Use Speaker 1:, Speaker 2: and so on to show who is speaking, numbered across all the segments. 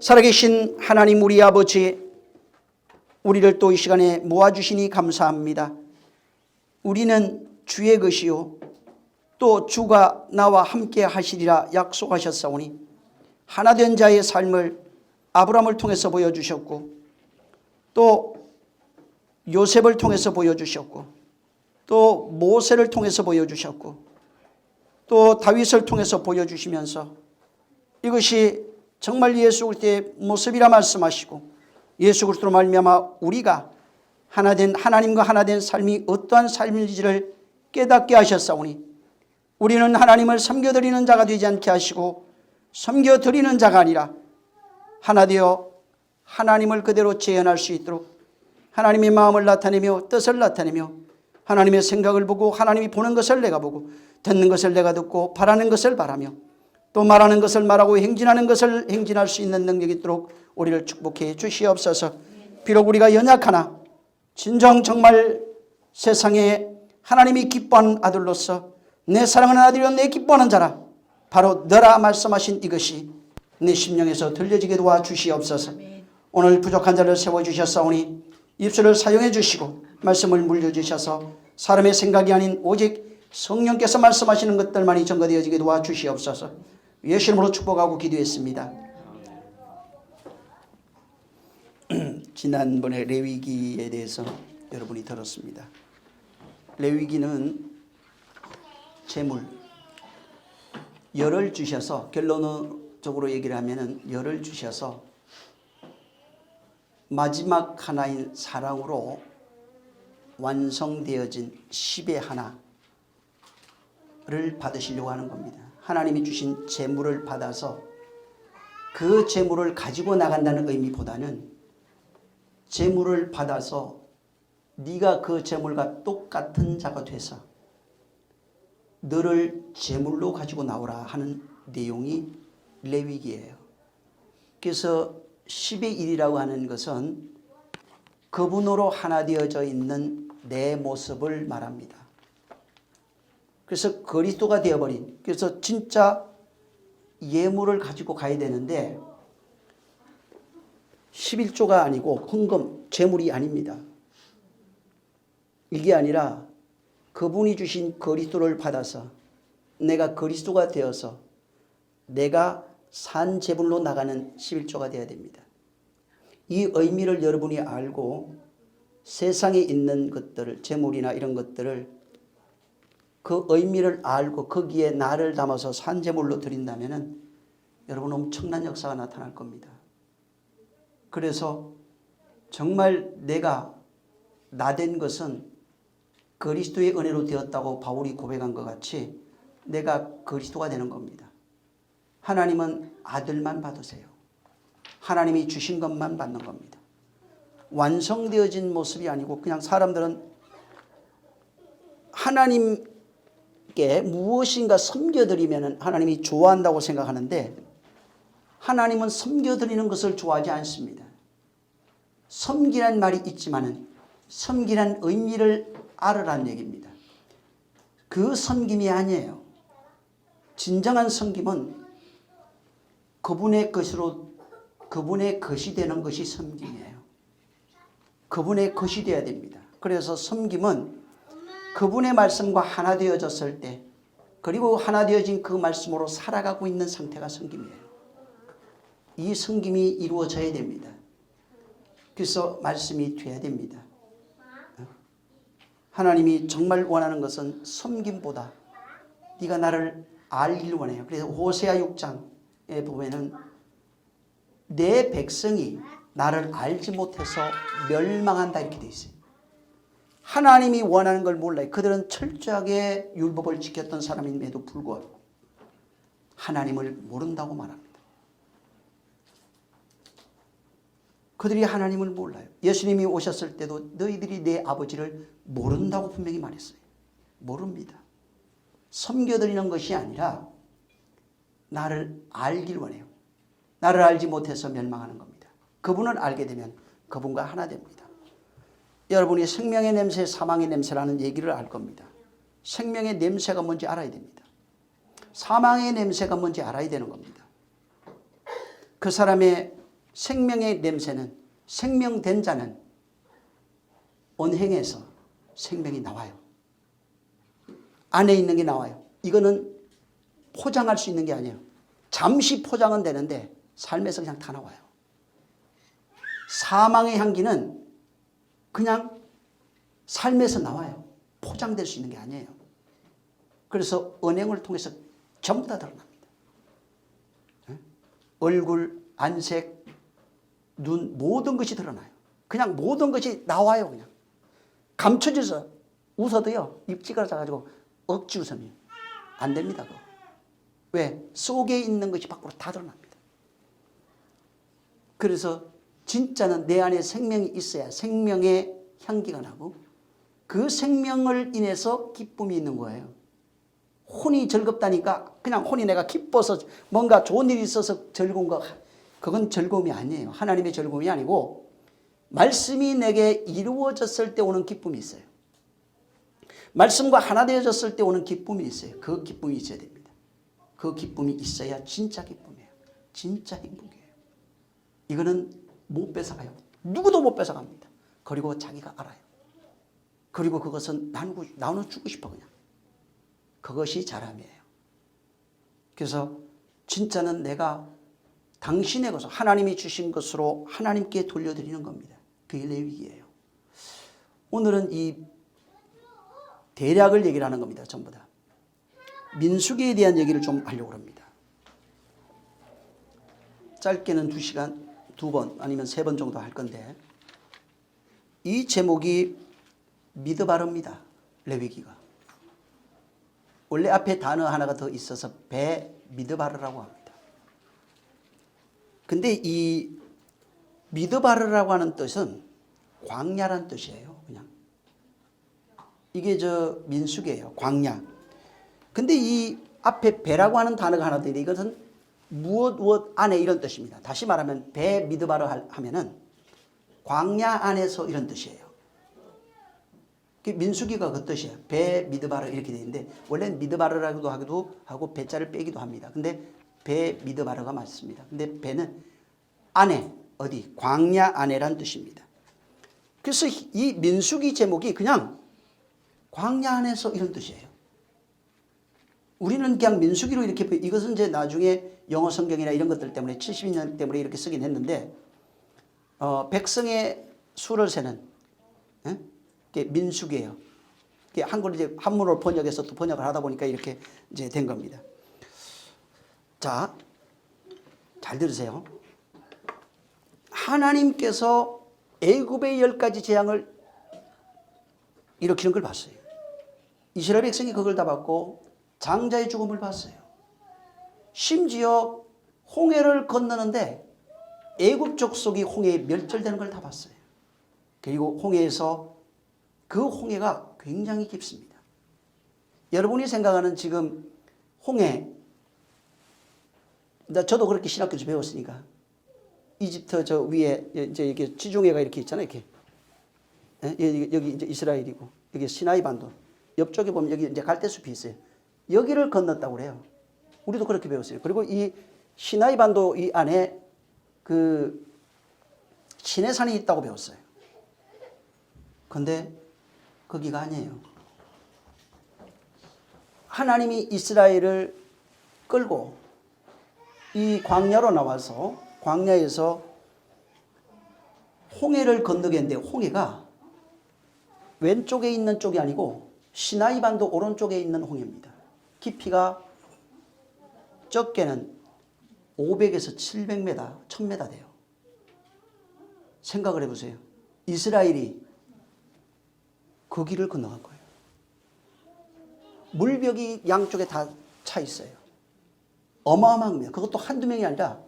Speaker 1: 살아계신 하나님 우리 아버지, 우리를 또 이 시간에 모아주시니 감사합니다. 우리는 주의 것이요 또 주가 나와 함께 하시리라 약속하셨사오니 하나된 자의 삶을 아브라함을 통해서 보여주셨고 또 요셉을 통해서 보여주셨고 또 모세를 통해서 보여주셨고 또 다윗을 통해서 보여주시면서 이것이 정말 예수 그리스도의 모습이라 말씀하시고 예수 그리스도로 말미암아 우리가 하나된 하나님과 하나된 삶이 어떠한 삶인지를 깨닫게 하셨사오니 우리는 하나님을 섬겨드리는 자가 되지 않게 하시고 섬겨드리는 자가 아니라 하나 되어 하나님을 그대로 재현할 수 있도록 하나님의 마음을 나타내며 뜻을 나타내며 하나님의 생각을 보고 하나님이 보는 것을 내가 보고 듣는 것을 내가 듣고 바라는 것을 바라며 또 말하는 것을 말하고 행진하는 것을 행진할 수 있는 능력이 있도록 우리를 축복해 주시옵소서. 비록 우리가 연약하나 진정 정말 세상에 하나님이 기뻐하는 아들로서 내 사랑하는 아들이요 내 기뻐하는 자라 바로 너라 말씀하신 이것이 내 심령에서 들려지게 도와주시옵소서. 오늘 부족한 자를 세워주셨사오니 입술을 사용해 주시고 말씀을 물려주셔서 사람의 생각이 아닌 오직 성령께서 말씀하시는 것들만이 전가되어지게 도와주시옵소서. 예수 이름으로 축복하고 기도했습니다. 지난번에 레위기에 대해서 여러분이 들었습니다. 레위기는 재물, 열을 주셔서 결론적으로 얘기를 하면 열을 주셔서 마지막 하나인 사랑으로 완성되어진 10의 하나를 받으시려고 하는 겁니다. 하나님이 주신 재물을 받아서 그 재물을 가지고 나간다는 의미보다는 재물을 받아서 네가 그 재물과 똑같은 자가 돼서 너를 재물로 가지고 나오라 하는 내용이 레위기예요. 그래서 10의 1이라고 하는 것은 그분으로 하나 되어져 있는 내 모습을 말합니다. 그래서 그리스도가 되어버린, 그래서 진짜 예물을 가지고 가야 되는데 11조가 아니고 헌금, 재물이 아닙니다. 이게 아니라 그분이 주신 그리스도를 받아서 내가 그리스도가 되어서 내가 산 제물로 나가는 11조가 되어야 됩니다. 이 의미를 여러분이 알고 세상에 있는 것들을, 재물이나 이런 것들을 그 의미를 알고 거기에 나를 담아서 산재물로 드린다면 여러분 엄청난 역사가 나타날 겁니다. 그래서 정말 내가 나된 것은 그리스도의 은혜로 되었다고 바울이 고백한 것 같이 내가 그리스도가 되는 겁니다. 하나님은 아들만 받으세요. 하나님이 주신 것만 받는 겁니다. 완성되어진 모습이 아니고 그냥 사람들은 하나님 무엇인가 섬겨드리면 하나님이 좋아한다고 생각하는데 하나님은 섬겨드리는 것을 좋아하지 않습니다. 섬기란 말이 있지만은 섬기란 의미를 알으라는 얘기입니다. 그 섬김이 아니에요. 진정한 섬김은 그분의 것으로 그분의 것이 되는 것이 섬김이에요. 그분의 것이 되어야 됩니다. 그래서 섬김은 그분의 말씀과 하나 되어졌을 때 그리고 하나 되어진 그 말씀으로 살아가고 있는 상태가 섬김이에요. 이 섬김이 이루어져야 됩니다. 그래서 말씀이 돼야 됩니다. 하나님이 정말 원하는 것은 섬김보다 네가 나를 알기를 원해요. 그래서 호세아 6장에 보면은 내 백성이 나를 알지 못해서 멸망한다 이렇게 돼 있어요. 하나님이 원하는 걸 몰라요. 그들은 철저하게 율법을 지켰던 사람임에도 불구하고 하나님을 모른다고 말합니다. 그들이 하나님을 몰라요. 예수님이 오셨을 때도 너희들이 내 아버지를 모른다고 분명히 말했어요. 모릅니다. 섬겨드리는 것이 아니라 나를 알길 원해요. 나를 알지 못해서 멸망하는 겁니다. 그분을 알게 되면 그분과 하나 됩니다. 여러분이 생명의 냄새, 사망의 냄새라는 얘기를 알 겁니다. 생명의 냄새가 뭔지 알아야 됩니다. 사망의 냄새가 뭔지 알아야 되는 겁니다. 그 사람의 생명의 냄새는, 생명된 자는 언행에서 생명이 나와요. 안에 있는 게 나와요. 이거는 포장할 수 있는 게 아니에요. 잠시 포장은 되는데 삶에서 그냥 다 나와요. 사망의 향기는 그냥 삶에서 나와요. 포장될 수 있는 게 아니에요. 그래서 언행을 통해서 전부 다 드러납니다. 얼굴, 안색, 눈, 모든 것이 드러나요. 그냥 모든 것이 나와요. 그냥 감춰져서 웃어도요, 입 찌그러져가지고 억지 웃음이 안 됩니다. 그거. 왜? 속에 있는 것이 밖으로 다 드러납니다. 그래서 진짜는 내 안에 생명이 있어야 생명의 향기가 나고 그 생명을 인해서 기쁨이 있는 거예요. 혼이 즐겁다니까 그냥 혼이 내가 기뻐서 뭔가 좋은 일이 있어서 즐거운 거, 그건 즐거움이 아니에요. 하나님의 즐거움이 아니고 말씀이 내게 이루어졌을 때 오는 기쁨이 있어요. 말씀과 하나 되어졌을 때 오는 기쁨이 있어요. 그 기쁨이 있어야 됩니다. 그 기쁨이 있어야 진짜 기쁨이에요. 진짜 행복이에요. 이거는 못 뺏어가요. 누구도 못 뺏어갑니다. 그리고 자기가 알아요. 그리고 그것은 나눠주고 싶어 그냥. 그것이 자람이에요. 그래서 진짜는 내가 당신의 것을 하나님이 주신 것으로 하나님께 돌려드리는 겁니다. 그게 레위기예요. 오늘은 이 대략을 얘기를 하는 겁니다. 전부 다. 민수기에 대한 얘기를 좀 하려고 합니다. 짧게는 2시간 2번 아니면 3번 정도 할 건데 이 제목이 미드바르입니다. 레위기가. 원래 앞에 단어 하나가 더 있어서 배 미드바르라고 합니다. 근데 이 미드바르라고 하는 뜻은 광야란 뜻이에요. 그냥. 이게 민수기예요. 광야. 근데 이 앞에 배라고 하는 단어가 하나 더 있는데 이것은 무엇 안에 이런 뜻입니다. 다시 말하면 배 미드바르 하면은 광야 안에서 이런 뜻이에요. 민수기가 그 뜻이에요. 배 미드바르 이렇게 되어 있는데 원래는 미드바르라고도 하기도 하고 배자를 빼기도 합니다. 근데 배 미드바르가 맞습니다. 근데 배는 안에 어디 광야 안에란 뜻입니다. 그래서 이 민수기 제목이 그냥 광야 안에서 이런 뜻이에요. 우리는 그냥 민수기로 이렇게 이것은 이제 나중에 영어 성경이나 이런 것들 때문에 70년 때문에 이렇게 쓰긴 했는데 백성의 수를 세는 민수기예요. 한글로 이제 한문으로 번역해서 또 번역을 하다 보니까 이렇게 이제 된 겁니다. 자, 잘 들으세요. 하나님께서 애굽의 10가지 재앙을 일으키는 걸 봤어요. 이스라엘 백성이 그걸 다 봤고 장자의 죽음을 봤어요. 심지어 홍해를 건너는데 애굽 족속이 홍해에 멸절되는 걸 다 봤어요. 그리고 홍해에서 그 홍해가 굉장히 깊습니다. 여러분이 생각하는 지금 홍해, 저도 그렇게 신학교에서 배웠으니까 이집트 저 위에 이제 이렇게 지중해가 이렇게 있잖아요. 이렇게 여기 이제 이스라엘이고 여기 시나이 반도 옆쪽에 보면 여기 이제 갈대숲이 있어요. 여기를 건넜다고 그래요. 우리도 그렇게 배웠어요. 그리고 이 시나이 반도 이 안에 그 시내산이 있다고 배웠어요. 근데 거기가 아니에요. 하나님이 이스라엘을 끌고 이 광야로 나와서 광야에서 홍해를 건너게 했는데 홍해가 왼쪽에 있는 쪽이 아니고 시나이 반도 오른쪽에 있는 홍해입니다. 깊이가 적게는 500에서 700m, 1000m 돼요. 생각을 해보세요. 이스라엘이 그 길을 건너간 거예요. 물벽이 양쪽에 다 차 있어요. 어마어마한 겁니다. 그것도 한두 명이 아니라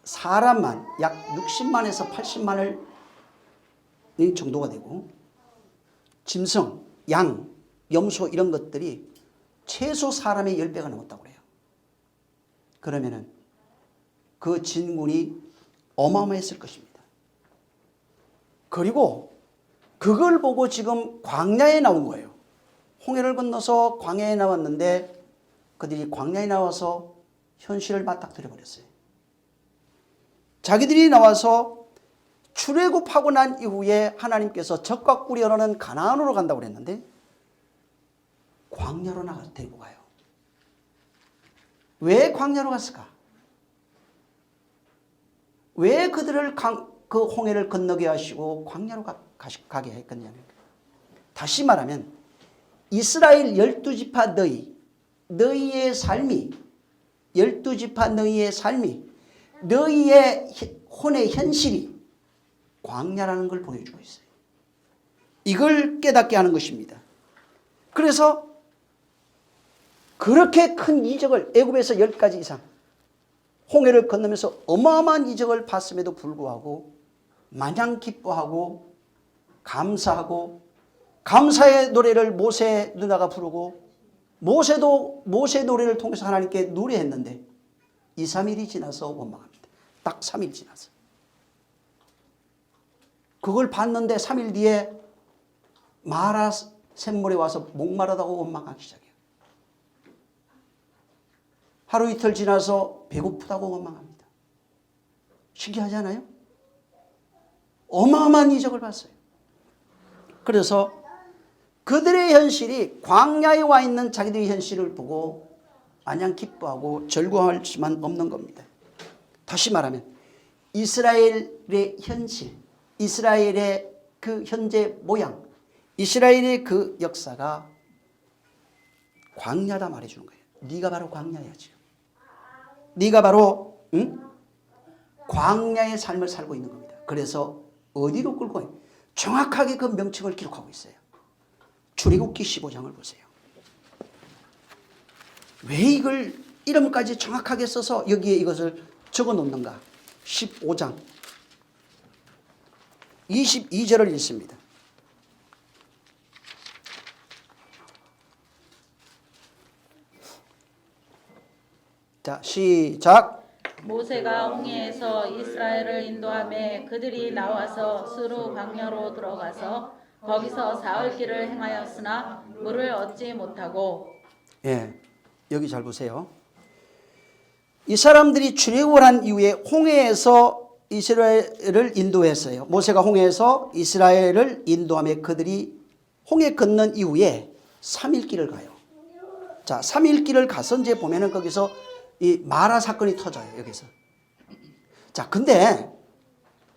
Speaker 1: 사람만 약 60만에서 80만을 정도가 되고 짐승, 양, 염소 이런 것들이 최소 사람의 10배가 넘었다고 그래요. 그러면은 그 진군이 어마어마했을 것입니다. 그리고 그걸 보고 지금 광야에 나온 거예요. 홍해를 건너서 광야에 나왔는데 그들이 광야에 나와서 현실을 맞닥뜨려 버렸어요. 자기들이 나와서 출애굽하고 난 이후에 하나님께서 적과 꿀이 흐르는 가나안으로 간다고 그랬는데 광야로 나가서 데리고 가요. 왜 광야로 갔을까? 왜 그들을 그 홍해를 건너게 하시고 광야로 가게 했겠냐는 거예요. 다시 말하면 이스라엘 12지파 너희의 삶이 12지파 너희의 삶이 너희의 혼의 현실이 광야라는 걸 보여주고 있어요. 이걸 깨닫게 하는 것입니다. 그래서 그렇게 큰 이적을 애굽에서 10가지 이상 홍해를 건너면서 어마어마한 이적을 봤음에도 불구하고 마냥 기뻐하고 감사하고 감사의 노래를 모세 누나가 부르고 모세도 모세 노래를 통해서 하나님께 노래했는데 2, 3일이 지나서 원망합니다. 딱 3일 지나서. 그걸 봤는데 3일 뒤에 마라 샘물에 와서 목마르다고 원망하기 시작해요. 하루 이틀 지나서 배고프다고 원망합니다. 신기하지 않아요? 어마어마한 이적을 봤어요. 그래서 그들의 현실이 광야에 와 있는 자기들의 현실을 보고 마냥 기뻐하고 절구할 수만 없는 겁니다. 다시 말하면 이스라엘의 현실, 이스라엘의 그 현재 모양, 이스라엘의 그 역사가 광야다 말해주는 거예요. 네가 바로 광야야 지금. 네가 바로 광야의 삶을 살고 있는 겁니다. 그래서 어디로 끌고 가요? 정확하게 그 명칭을 기록하고 있어요. 출애굽기 15장을 보세요. 왜 이걸 이름까지 정확하게 써서 여기에 이것을 적어 놓는가? 15장 22절을 읽습니다. 자, 시작.
Speaker 2: 모세가 홍해에서 이스라엘을 인도하며 그들이 나와서 스루 광야로 들어가서 거기서 사흘 길을 행하였으나 물을 얻지 못하고.
Speaker 1: 예, 여기 잘 보세요. 이 사람들이 출애굽을 한 이후에 홍해에서 이스라엘을 인도했어요. 모세가 홍해에서 이스라엘을 인도하며 그들이 홍해 건넌 이후에 3일 길을 가요. 자, 3일 길을 가서 이제 보면은 거기서 이 마라 사건이 터져요. 여기서. 자, 근데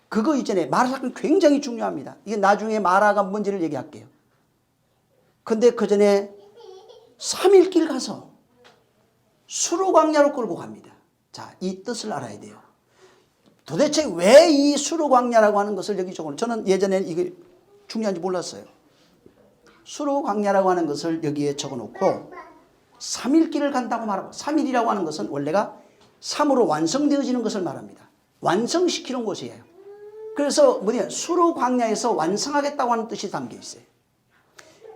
Speaker 1: 그거 이전에 마라 사건 굉장히 중요합니다. 이게 나중에 마라가 뭔지를 얘기할게요. 근데 그 전에 3일 길 가서 수르 광야로 끌고 갑니다. 자, 이 뜻을 알아야 돼요. 도대체 왜 이 수르 광야라고 하는 것을 여기 적어놓은, 저는 예전에는 이게 중요한지 몰랐어요. 수르 광야라고 하는 것을 여기에 적어놓고 3일 길을 간다고 말하고, 3일이라고 하는 것은 원래가 3으로 완성되어지는 것을 말합니다. 완성시키는 곳이에요. 그래서 수르 광야에서 완성하겠다고 하는 뜻이 담겨 있어요.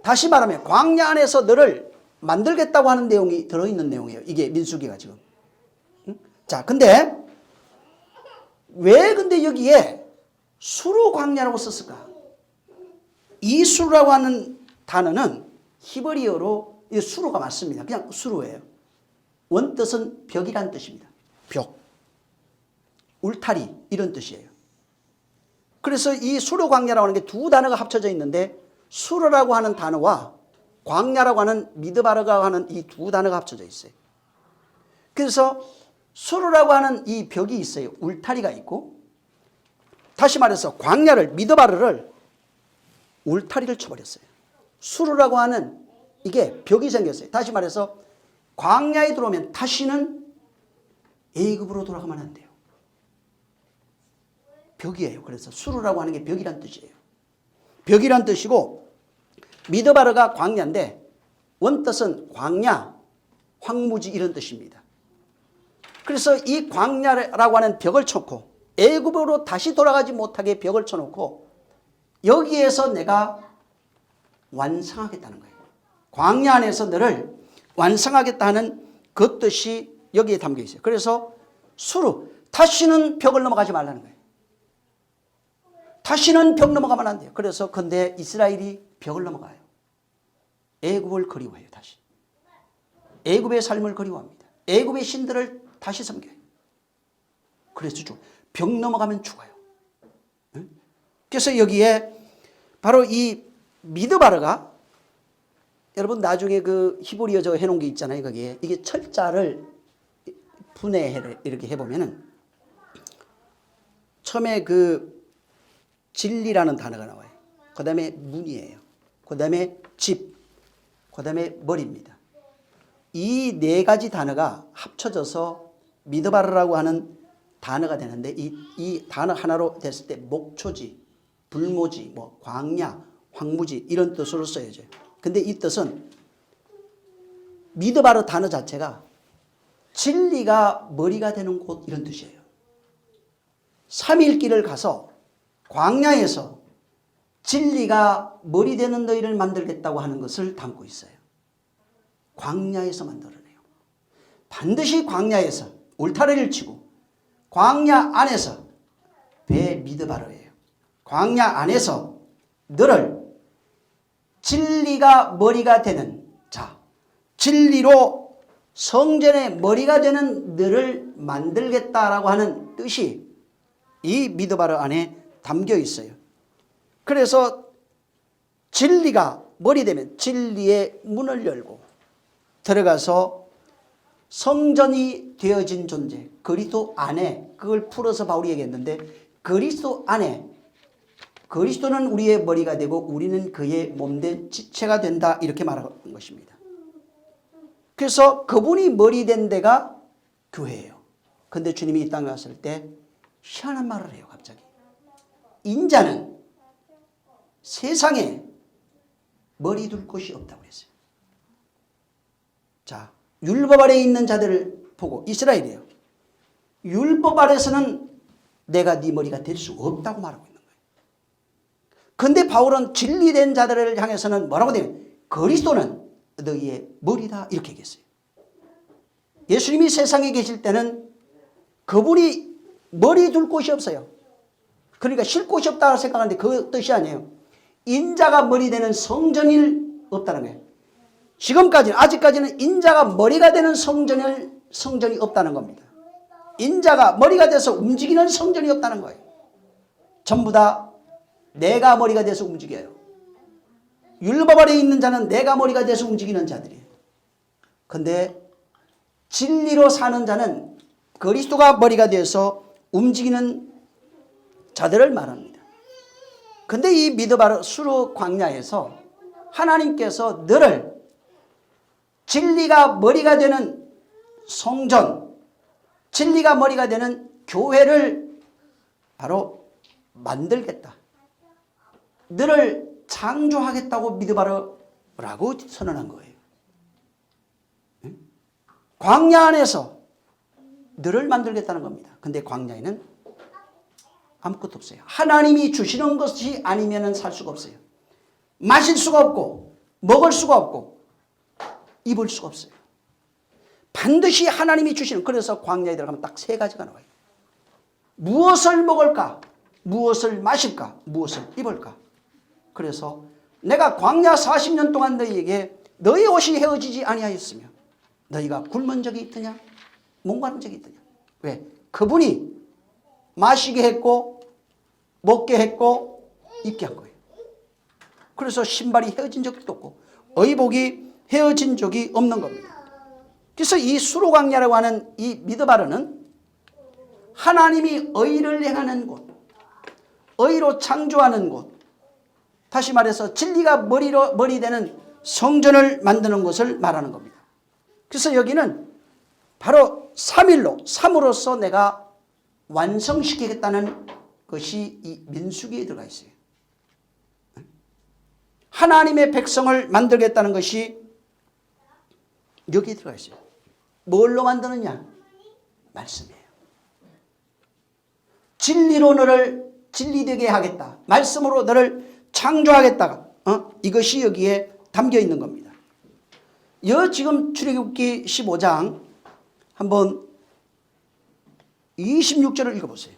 Speaker 1: 다시 말하면 광야 안에서 너를 만들겠다고 하는 내용이 들어있는 내용이에요. 이게 민수기가 지금. 자, 근데 왜 근데 여기에 수르 광야라고 썼을까? 이 수르라고 하는 단어는 히브리어로 이 수르가 맞습니다. 그냥 수르예요. 원뜻은 벽이란 뜻입니다. 벽, 울타리 이런 뜻이에요. 그래서 이 수르 광야라고 하는 게 두 단어가 합쳐져 있는데 수르라고 하는 단어와 광야라고 하는 미드바르가 하는 이 두 단어가 합쳐져 있어요. 그래서 수르라고 하는 이 벽이 있어요. 울타리가 있고, 다시 말해서 광야를, 미드바르를 울타리를 쳐버렸어요. 수르라고 하는 이게 벽이 생겼어요. 다시 말해서 광야에 들어오면 다시는 애굽으로 돌아가면 안 돼요. 벽이에요. 그래서 수르라고 하는 게 벽이란 뜻이에요. 벽이란 뜻이고, 미드바르가 광야인데 원뜻은 광야, 황무지 이런 뜻입니다. 그래서 이 광야라고 하는 벽을 쳐놓고 애굽으로 다시 돌아가지 못하게 벽을 쳐놓고 여기에서 내가 완성하겠다는 거예요. 광야 안에서 너를 완성하겠다는 그 뜻이 여기에 담겨 있어요. 그래서 수르, 다시는 벽을 넘어가지 말라는 거예요. 다시는 벽 넘어가면 안 돼요. 그래서 근데 이스라엘이 벽을 넘어가요. 애굽을 그리워해요. 다시 애굽의 삶을 그리워합니다. 애굽의 신들을 다시 섬겨요. 그래서 병 넘어가면 죽어요. 그래서 여기에 바로 이 미드바르가 여러분 나중에 그 히브리어 저 해놓은 게 있잖아요. 거기에 이게 철자를 분해 이렇게 해보면은 처음에 그 진리라는 단어가 나와요. 그 다음에 문이에요. 그 다음에 집, 그 다음에 머리입니다. 이 네 가지 단어가 합쳐져서 미드바르라고 하는 단어가 되는데 이 단어 하나로 됐을 때 목초지, 불모지, 뭐 광야, 황무지 이런 뜻으로 써야죠. 근데 이 뜻은 미드바르 단어 자체가 진리가 머리가 되는 곳 이런 뜻이에요. 3일 길을 가서 광야에서 진리가 머리 되는 너희를 만들겠다고 하는 것을 담고 있어요. 광야에서 만들어내요. 반드시 광야에서 울타리를 치고 광야 안에서 배 미드바르예요. 광야 안에서 너를 진리가 머리가 되는 자, 진리로 성전의 머리가 되는 너를 만들겠다라고 하는 뜻이 이 미드바르 안에 담겨 있어요. 그래서 진리가 머리 되면 진리의 문을 열고 들어가서 성전이 되어진 존재, 그리스도 안에, 그걸 풀어서 바울이 얘기했는데 그리스도 안에, 그리스도는 우리의 머리가 되고 우리는 그의 몸된 지체가 된다 이렇게 말하는 것입니다. 그래서 그분이 머리 된 데가 교회예요. 근데 주님이 이 땅에 왔을 때 희한한 말을 해요. 갑자기 인자는 세상에 머리 둘 곳이 없다고 했어요. 자, 율법 아래에 있는 자들을 보고 이스라엘이에요. 율법 아래서는 내가 네 머리가 될 수 없다고 말하고 있는 거예요. 그런데 바울은 진리된 자들을 향해서는 뭐라고 돼요? 그리스도는 너희의 머리다 이렇게 얘기했어요. 예수님이 세상에 계실 때는 그분이 머리 둘 곳이 없어요. 그러니까 쉴 곳이 없다고 생각하는데 그 뜻이 아니에요. 인자가 머리 되는 성전이 없다는 거예요. 지금까지는 아직까지는 인자가 머리가 되는 성전이 없다는 겁니다. 인자가 머리가 돼서 움직이는 성전이 없다는 거예요. 전부 다 내가 머리가 돼서 움직여요. 율법 아래에 있는 자는 내가 머리가 돼서 움직이는 자들이에요. 그런데 진리로 사는 자는 그리스도가 머리가 돼서 움직이는 자들을 말합니다. 그런데 이 미드바르 수르 광야에서 하나님께서 너를 진리가 머리가 되는 성전, 진리가 머리가 되는 교회를 바로 만들겠다. 너를 창조하겠다고 미드바르라고 선언한 거예요. 광야 안에서 너를 만들겠다는 겁니다. 근데 광야에는 아무것도 없어요. 하나님이 주시는 것이 아니면 살 수가 없어요. 마실 수가 없고 먹을 수가 없고 입을 수가 없어요. 반드시 하나님이 주시는, 그래서 광야에 들어가면 딱 세 가지가 나와요. 무엇을 먹을까? 무엇을 마실까? 무엇을 입을까? 그래서 내가 광야 40년 동안 너희에게 너희 옷이 헤어지지 아니하였으며 너희가 굶은 적이 있더냐? 목마른 적이 있더냐? 왜? 그분이 마시게 했고 먹게 했고 입게 한 거예요. 그래서 신발이 헤어진 적도 없고 의복이 헤어진 적이 없는 겁니다. 그래서 이 수르광야라고 하는 이 미드바르는 하나님이 의를 행하는 곳, 의로 창조하는 곳, 다시 말해서 진리가 머리 되는 성전을 만드는 것을 말하는 겁니다. 그래서 여기는 바로 3일로, 3으로서 내가 완성시키겠다는 것이 이 민수기에 들어가 있어요. 하나님의 백성을 만들겠다는 것이 여기에 들어가 있어요. 뭘로 만드느냐? 말씀이에요. 진리로 너를 진리되게 하겠다. 말씀으로 너를 창조하겠다. 이것이 여기에 담겨 있는 겁니다. 지금 출애굽기 15장 한번 26절을 읽어보세요.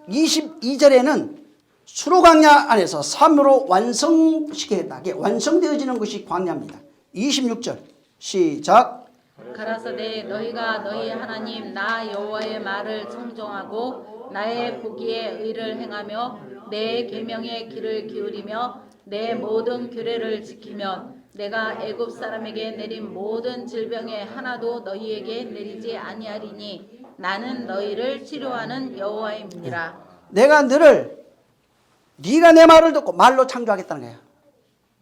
Speaker 1: 22절에는 수르광야 안에서 3으로 완성시키겠다. 이게 완성되어지는 것이 광야입니다. 26절 시작.
Speaker 2: 가라사대 너희가 너희 하나님 나 여호와의 말을 청종하고 나의 보기에 의를 행하며 내 계명의 귀를 기울이며 내 모든 규례를 지키면 내가 애굽 사람에게 내린 모든 질병에 하나도 너희에게 내리지 아니하리니 나는 너희를 치료하는 여호와임이니라.
Speaker 1: 내가 너를 네가 내 말을 듣고 말로 창조하겠다는 거야.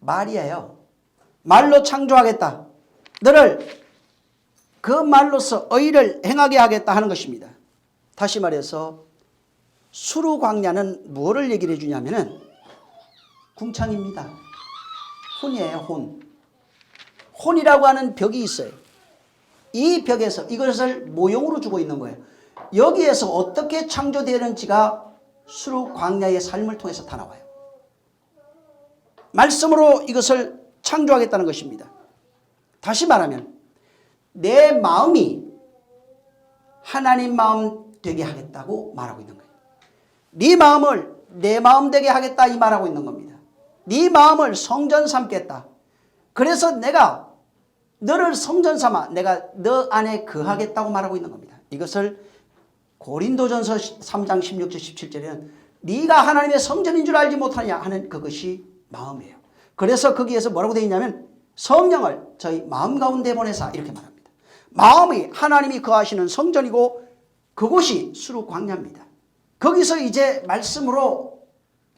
Speaker 1: 말이에요. 말로 창조하겠다. 너를 그 말로서 의를 행하게 하겠다 하는 것입니다. 다시 말해서 수르 광야는 무엇을 얘기를 해주냐면은 궁창입니다. 혼이에요. 혼. 혼이라고 하는 벽이 있어요. 이 벽에서 이것을 모형으로 주고 있는 거예요. 여기에서 어떻게 창조되는지가 수르 광야의 삶을 통해서 다 나와요. 말씀으로 이것을 창조하겠다는 것입니다. 다시 말하면 내 마음이 하나님 마음 되게 하겠다고 말하고 있는 거예요. 네 마음을 내 마음 되게 하겠다 이 말하고 있는 겁니다. 네 마음을 성전 삼겠다. 그래서 내가 너를 성전 삼아 내가 너 안에 거하겠다고 말하고 있는 겁니다. 이것을 고린도전서 3장 16절 17절에는 네가 하나님의 성전인 줄 알지 못하냐 하는 그것이 마음이에요. 그래서 거기에서 뭐라고 되어 있냐면 성령을 저희 마음 가운데 보내사 이렇게 말합니다. 마음이 하나님이 거하시는 성전이고 그곳이 수르 광야입니다. 거기서 이제 말씀으로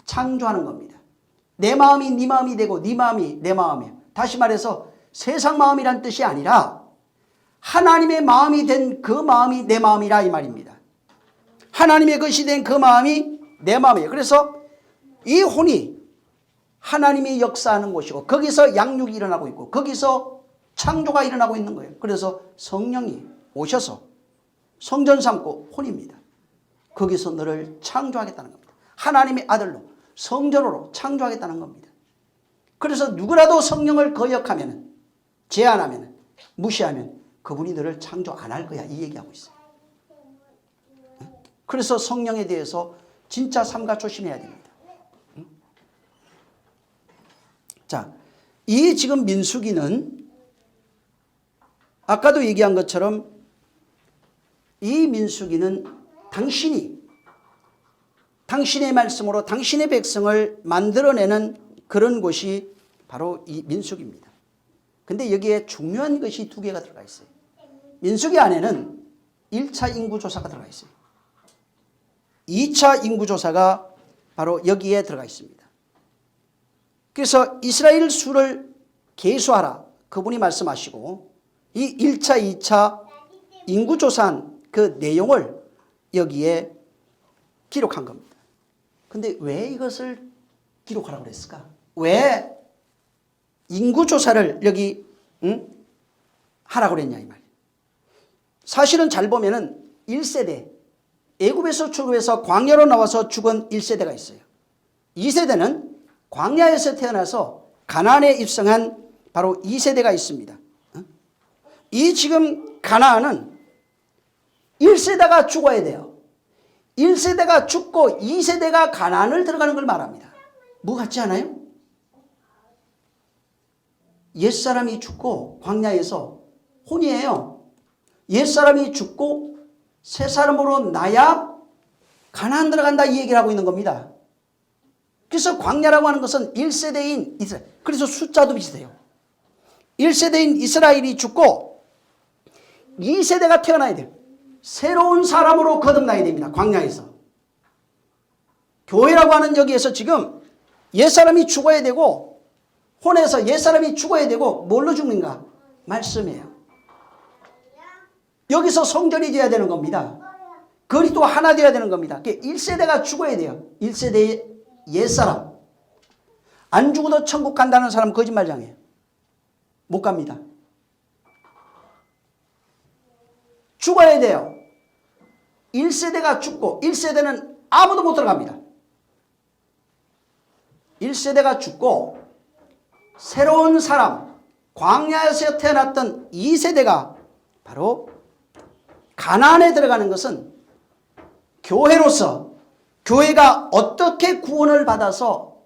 Speaker 1: 창조하는 겁니다. 내 마음이 네 마음이 되고 네 마음이 내 마음이에요. 다시 말해서 세상 마음이란 뜻이 아니라 하나님의 마음이 된 그 마음이 내 마음이라 이 말입니다. 하나님의 것이 된 그 마음이 내 마음이에요. 그래서 이 혼이 하나님이 역사하는 곳이고 거기서 양육이 일어나고 있고 거기서 창조가 일어나고 있는 거예요. 그래서 성령이 오셔서 성전 삼고 혼입니다. 거기서 너를 창조하겠다는 겁니다. 하나님의 아들로 성전으로 창조하겠다는 겁니다. 그래서 누구라도 성령을 거역하면 제한하면 무시하면 그분이 너를 창조 안 할 거야 이 얘기하고 있어요. 그래서 성령에 대해서 진짜 삼가 조심해야 됩니다. 자, 이 지금 민수기는 아까도 얘기한 것처럼 이 민수기는 당신의 말씀으로 당신의 백성을 만들어내는 그런 곳이 바로 이 민수기입니다. 근데 여기에 중요한 것이 두 개가 들어가 있어요. 민수기 안에는 1차 인구조사가 들어가 있어요. 2차 인구조사가 바로 여기에 들어가 있습니다. 그래서 이스라엘 수를 계수하라 그분이 말씀하시고 이 1차 2차 인구조사한 그 내용을 여기에 기록한 겁니다. 근데 왜 이것을 기록하라고 그랬을까? 왜 인구조사를 여기 하라고 그랬냐 이 말이에요. 사실은 잘 보면은 1세대 애굽에서 출애굽해서 광야로 나와서 죽은 1세대가 있어요. 2세대는 광야에서 태어나서 가나안에 입성한 바로 2세대가 있습니다. 이 지금 가나안은 1세대가 죽어야 돼요. 1세대가 죽고 2세대가 가나안을 들어가는 걸 말합니다. 뭐 같지 않아요? 옛사람이 죽고 광야에서 혼이에요. 옛사람이 죽고 새 사람으로 나야 가나안 들어간다 이 얘기를 하고 있는 겁니다. 그래서 광야라고 하는 것은 1세대인 이스라엘. 그래서 숫자도 비슷해요. 1세대인 이스라엘이 죽고 2세대가 태어나야 돼요. 새로운 사람으로 거듭나야 됩니다. 광야에서. 교회라고 하는 여기에서 지금 옛사람이 죽어야 되고 혼에서 옛사람이 죽어야 되고 뭘로 죽는가? 말씀이에요. 여기서 성전이 되어야 되는 겁니다. 그리스도가 하나 되어야 되는 겁니다. 1세대가 죽어야 돼요. 1세대의 옛사람. 안 죽어도 천국 간다는 사람 거짓말장이에요. 못 갑니다. 죽어야 돼요. 1세대가 죽고 1세대는 아무도 못 들어갑니다. 1세대가 죽고 새로운 사람 광야에서 태어났던 2세대가 바로 가나안에 들어가는 것은 교회로서 교회가 어떻게 구원을 받아서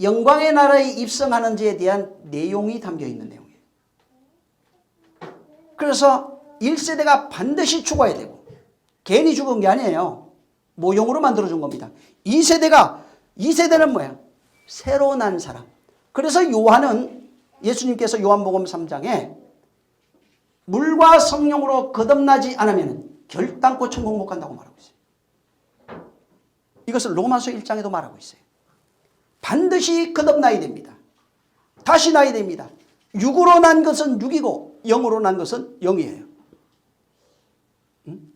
Speaker 1: 영광의 나라에 입성하는지에 대한 내용이 담겨 있는 내용이에요. 그래서 1세대가 반드시 죽어야 되고, 괜히 죽은 게 아니에요. 모형으로 만들어준 겁니다. 2세대는 뭐야? 새로 난 사람. 그래서 요한은, 예수님께서 요한복음 3장에 물과 성령으로 거듭나지 않으면 결단코 천국 못 간다고 말하고 있어요. 이것을 로마서 1장에도 말하고 있어요. 반드시 거듭나야 됩니다. 다시 나야 됩니다. 육으로 난 것은 육이고 영으로 난 것은 영이에요.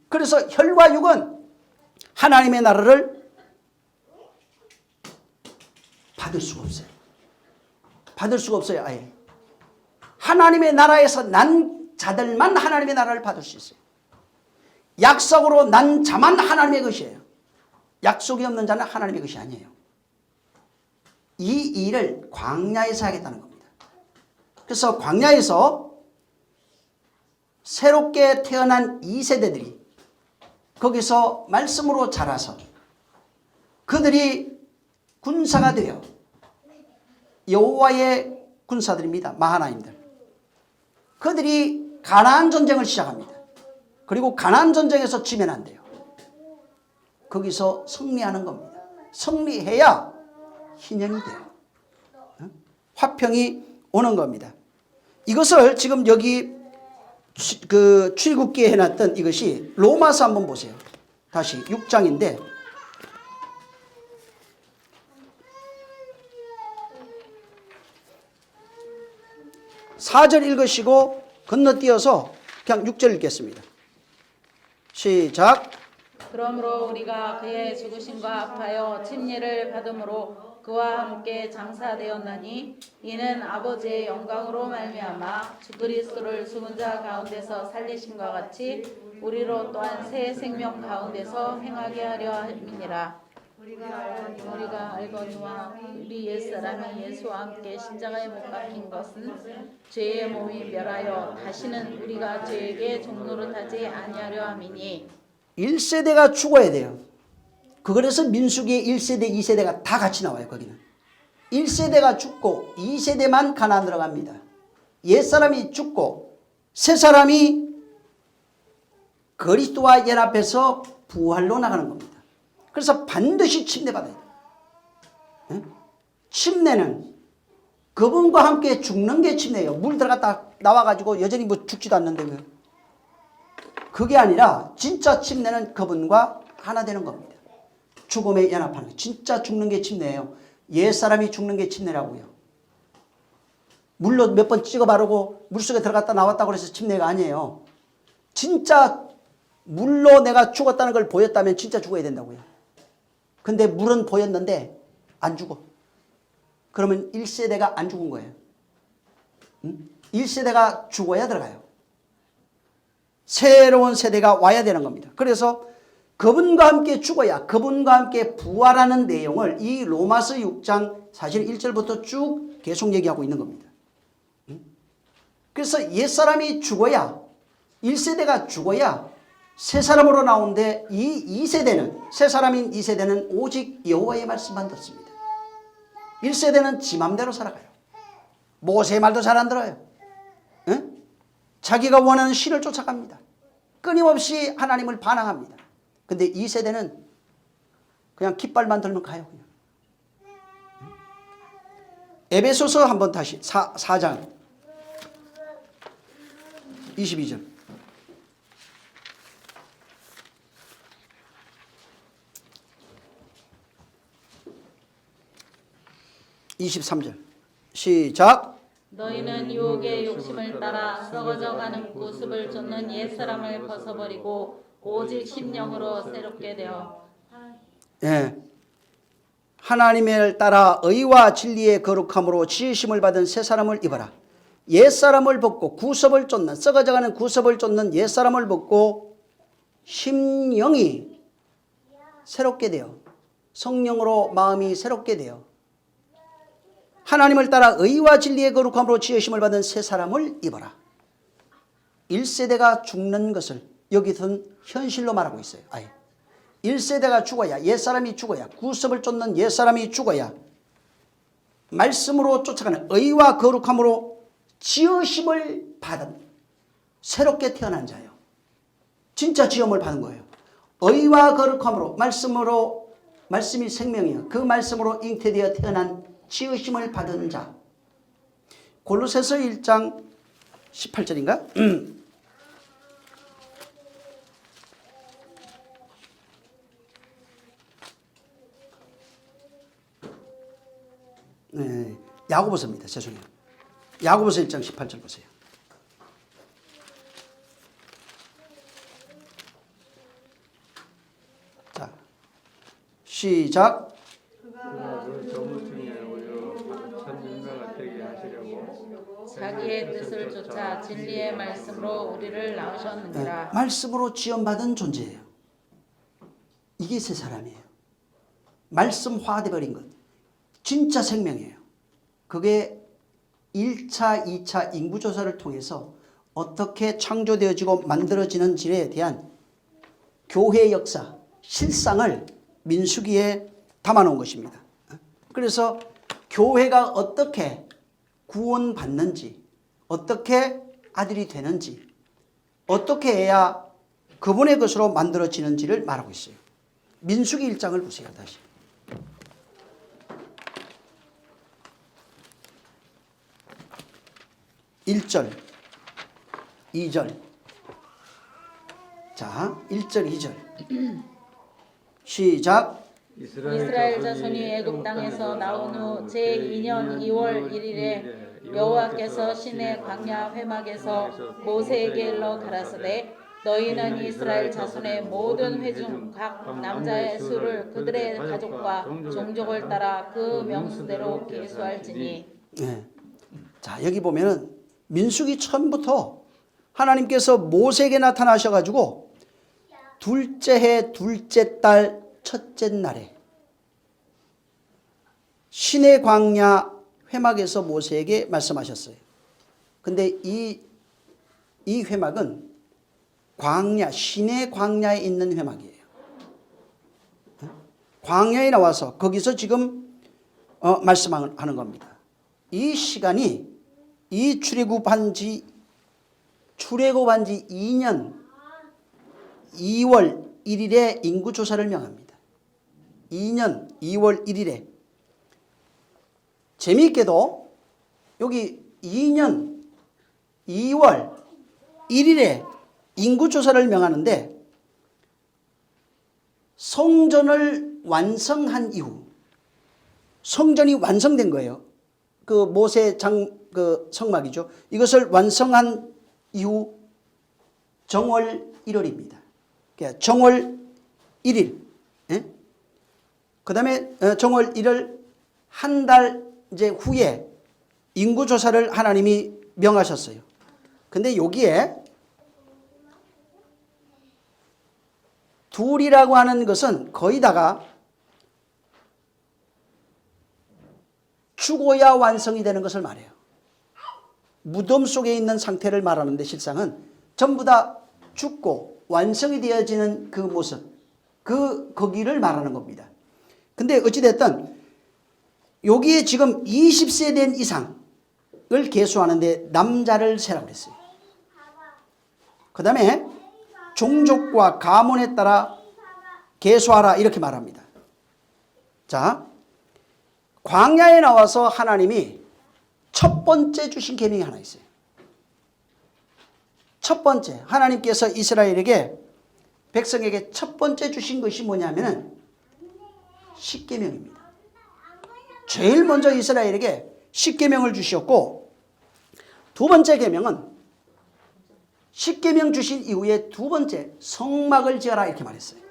Speaker 1: 그래서 혈과 육은 하나님의 나라를 받을 수가 없어요. 받을 수가 없어요. 아예. 하나님의 나라에서 난 자들만 하나님의 나라를 받을 수 있어요. 약속으로 난 자만 하나님의 것이에요. 약속이 없는 자는 하나님의 것이 아니에요. 이 일을 광야에서 하겠다는 겁니다. 그래서 광야에서 새롭게 태어난 2세대들이 거기서 말씀으로 자라서 그들이 군사가 되어 여호와의 군사들입니다. 마하나임들. 그들이 가나안 전쟁을 시작합니다. 그리고 가나안 전쟁에서 지면 안 돼요. 거기서 승리하는 겁니다. 승리해야 희년이 돼요. 화평이 오는 겁니다. 이것을 지금 여기 그 출애굽기에 해놨던 이것이 로마서 한번 보세요. 다시 6장인데 4절 읽으시고 건너뛰어서 그냥 6절 읽겠습니다. 시작.
Speaker 2: 그러므로 우리가 그의 죽으심과 합하여 침례를 받음으로 그와 함께 장사되었나니 이는 아버지의 영광으로 말미암아 주 그리스도를 죽은 자 가운데서 살리심과 같이 우리로 또한 새 생명 가운데서 행하게 하려 함이니라. 우리가 알거니와 우리 옛사람이 예수와 함께 십자가에 못 박힌 것은 죄의 몸이 멸하여 다시는 우리가 죄에게 종노릇하지 아니하려 함이니
Speaker 1: 1세대가 죽어야 돼요. 그래서 민수기에 1세대, 2세대가 다 같이 나와요. 거기는 1세대가 죽고 2세대만 가나안 들어갑니다. 옛사람이 죽고 새사람이 그리스도와 연합해서 부활로 나가는 겁니다. 그래서 반드시 침례받아야 돼요. 침례는 그분과 함께 죽는 게 침례예요. 물 들어갔다 나와가지고 여전히 뭐 죽지도 않는데 왜? 그게 아니라 진짜 침례는 그분과 하나 되는 겁니다. 죽음에 연합하는 거. 진짜 죽는 게 침례예요. 옛사람이 죽는 게 침례라고요. 물로 몇 번 찍어 바르고 물속에 들어갔다 나왔다고 그래서 침례가 아니에요. 진짜 물로 내가 죽었다는 걸 보였다면 진짜 죽어야 된다고요. 근데 물은 보였는데 안 죽어. 그러면 1세대가 안 죽은 거예요. 1세대가 죽어야 들어가요. 새로운 세대가 와야 되는 겁니다. 그래서 그분과 함께 죽어야 그분과 함께 부활하는 내용을 이 로마서 6장 사실 1절부터 쭉 계속 얘기하고 있는 겁니다. 그래서 옛사람이 죽어야 1세대가 죽어야 새 사람으로 나오는데 이 2세대는 새 사람인 2세대는 오직 여호와의 말씀만 듣습니다. 1세대는 지 맘대로 살아가요. 모세의 말도 잘 안 들어요. 응? 자기가 원하는 신을 쫓아갑니다. 끊임없이 하나님을 반항합니다. 근데 2세대는 그냥 깃발만 들면 가요. 그냥. 에베소서 한번 다시 4장 22절 23절 시작.
Speaker 2: 너희는 유혹의 욕심을 따라 썩어져가는 구습을 쫓는 옛사람을 벗어버리고 오직 심령으로 새롭게 되어
Speaker 1: 하나님을 따라 의와 진리의 거룩함으로 지으심을 받은 새 사람을 입어라. 옛사람을 벗고 구습을 쫓는 썩어져가는 구습을 쫓는 옛사람을 벗고 심령이 새롭게 되어 성령으로 마음이 새롭게 되어 하나님을 따라 의와 진리의 거룩함으로 지으심을 받은 새 사람을 입어라. 1세대가 죽는 것을 여기서는 현실로 말하고 있어요. 아예 1세대가 죽어야 옛사람이 죽어야 구습을 쫓는 옛사람이 죽어야 말씀으로 쫓아가는 의와 거룩함으로 지으심을 받은 새롭게 태어난 자예요. 진짜 지음을 받은 거예요. 의와 거룩함으로 말씀이 생명이요 그 말씀으로 잉태되어 태어난 지으심을 받은 자. 골로새서 1장 18절인가? 네, 야고보서입니다. 죄송해요. 야고보서 1장 18절 보세요. 자, 시작.
Speaker 3: 그가 그 저무층에 올려 천진매가 되게 하시려고
Speaker 2: 자기의 뜻을 쫓아 진리의 말씀으로 우리를 낳으셨느니라.
Speaker 1: 네, 말씀으로 지원받은 존재예요. 이게 새 사람이에요. 말씀화돼 버린 것. 진짜 생명이에요. 그게 1차, 2차 인구조사를 통해서 어떻게 창조되어지고 만들어지는지에 대한 교회의 역사, 실상을 민수기에 담아놓은 것입니다. 그래서 교회가 어떻게 구원받는지, 어떻게 아들이 되는지, 어떻게 해야 그분의 것으로 만들어지는지를 말하고 있어요. 민수기 1장을 보세요. 다시. 1절, 2절. 자, 1절, 2절. 시작.
Speaker 2: 이스라엘 자손이 애굽 땅에서 나온 후 제2년 2월 1일에 여호와께서 시내 광야 회막에서 모세에게 일러 가라사대 너희는 이스라엘 자손의 모든 회중 각 남자의 수를 그들의 가족과 종족을 따라 그 명수대로 계수할지니.
Speaker 1: 네. 자, 여기 보면은 민수기 처음부터 하나님께서 모세에게 나타나셔가지고 둘째 해 둘째 달 첫째 날에 시내 광야 회막에서 모세에게 말씀하셨어요. 근데 이 회막은 광야, 시내 광야에 있는 회막이에요. 광야에 나와서 거기서 지금 말씀하는 겁니다. 이 시간이 이 출애굽한 지 2년 2월 1일에 인구조사를 명합니다. 2년 2월 1일에. 재미있게도 여기 2년 2월 1일에 인구조사를 명하는데 성전을 완성한 이후 성전이 완성된 거예요. 그 모세 그 성막이죠. 이것을 완성한 이후 정월 1월입니다. 그러니까 정월 1일. 예? 그 다음에 정월 1월 한 달 이제 후에 인구조사를 하나님이 명하셨어요. 근데 여기에 둘이라고 하는 것은 거의 다가 죽어야 완성이 되는 것을 말해요. 무덤 속에 있는 상태를 말하는데 실상은 전부 다 죽고 완성이 되어지는 그 모습, 거기를 말하는 겁니다. 근데 어찌됐든 여기에 지금 20세 된 이상을 계수하는데 남자를 세라고 그랬어요. 그 다음에 종족과 가문에 따라 계수하라 이렇게 말합니다. 자, 광야에 나와서 하나님이 첫 번째 주신 계명이 하나 있어요. 첫 번째, 하나님께서 이스라엘에게 백성에게 첫 번째 주신 것이 뭐냐면은 십계명입니다. 제일 먼저 이스라엘에게 십계명을 주셨고 두 번째 계명은 십계명 주신 이후에 두 번째 성막을 지어라 이렇게 말했어요.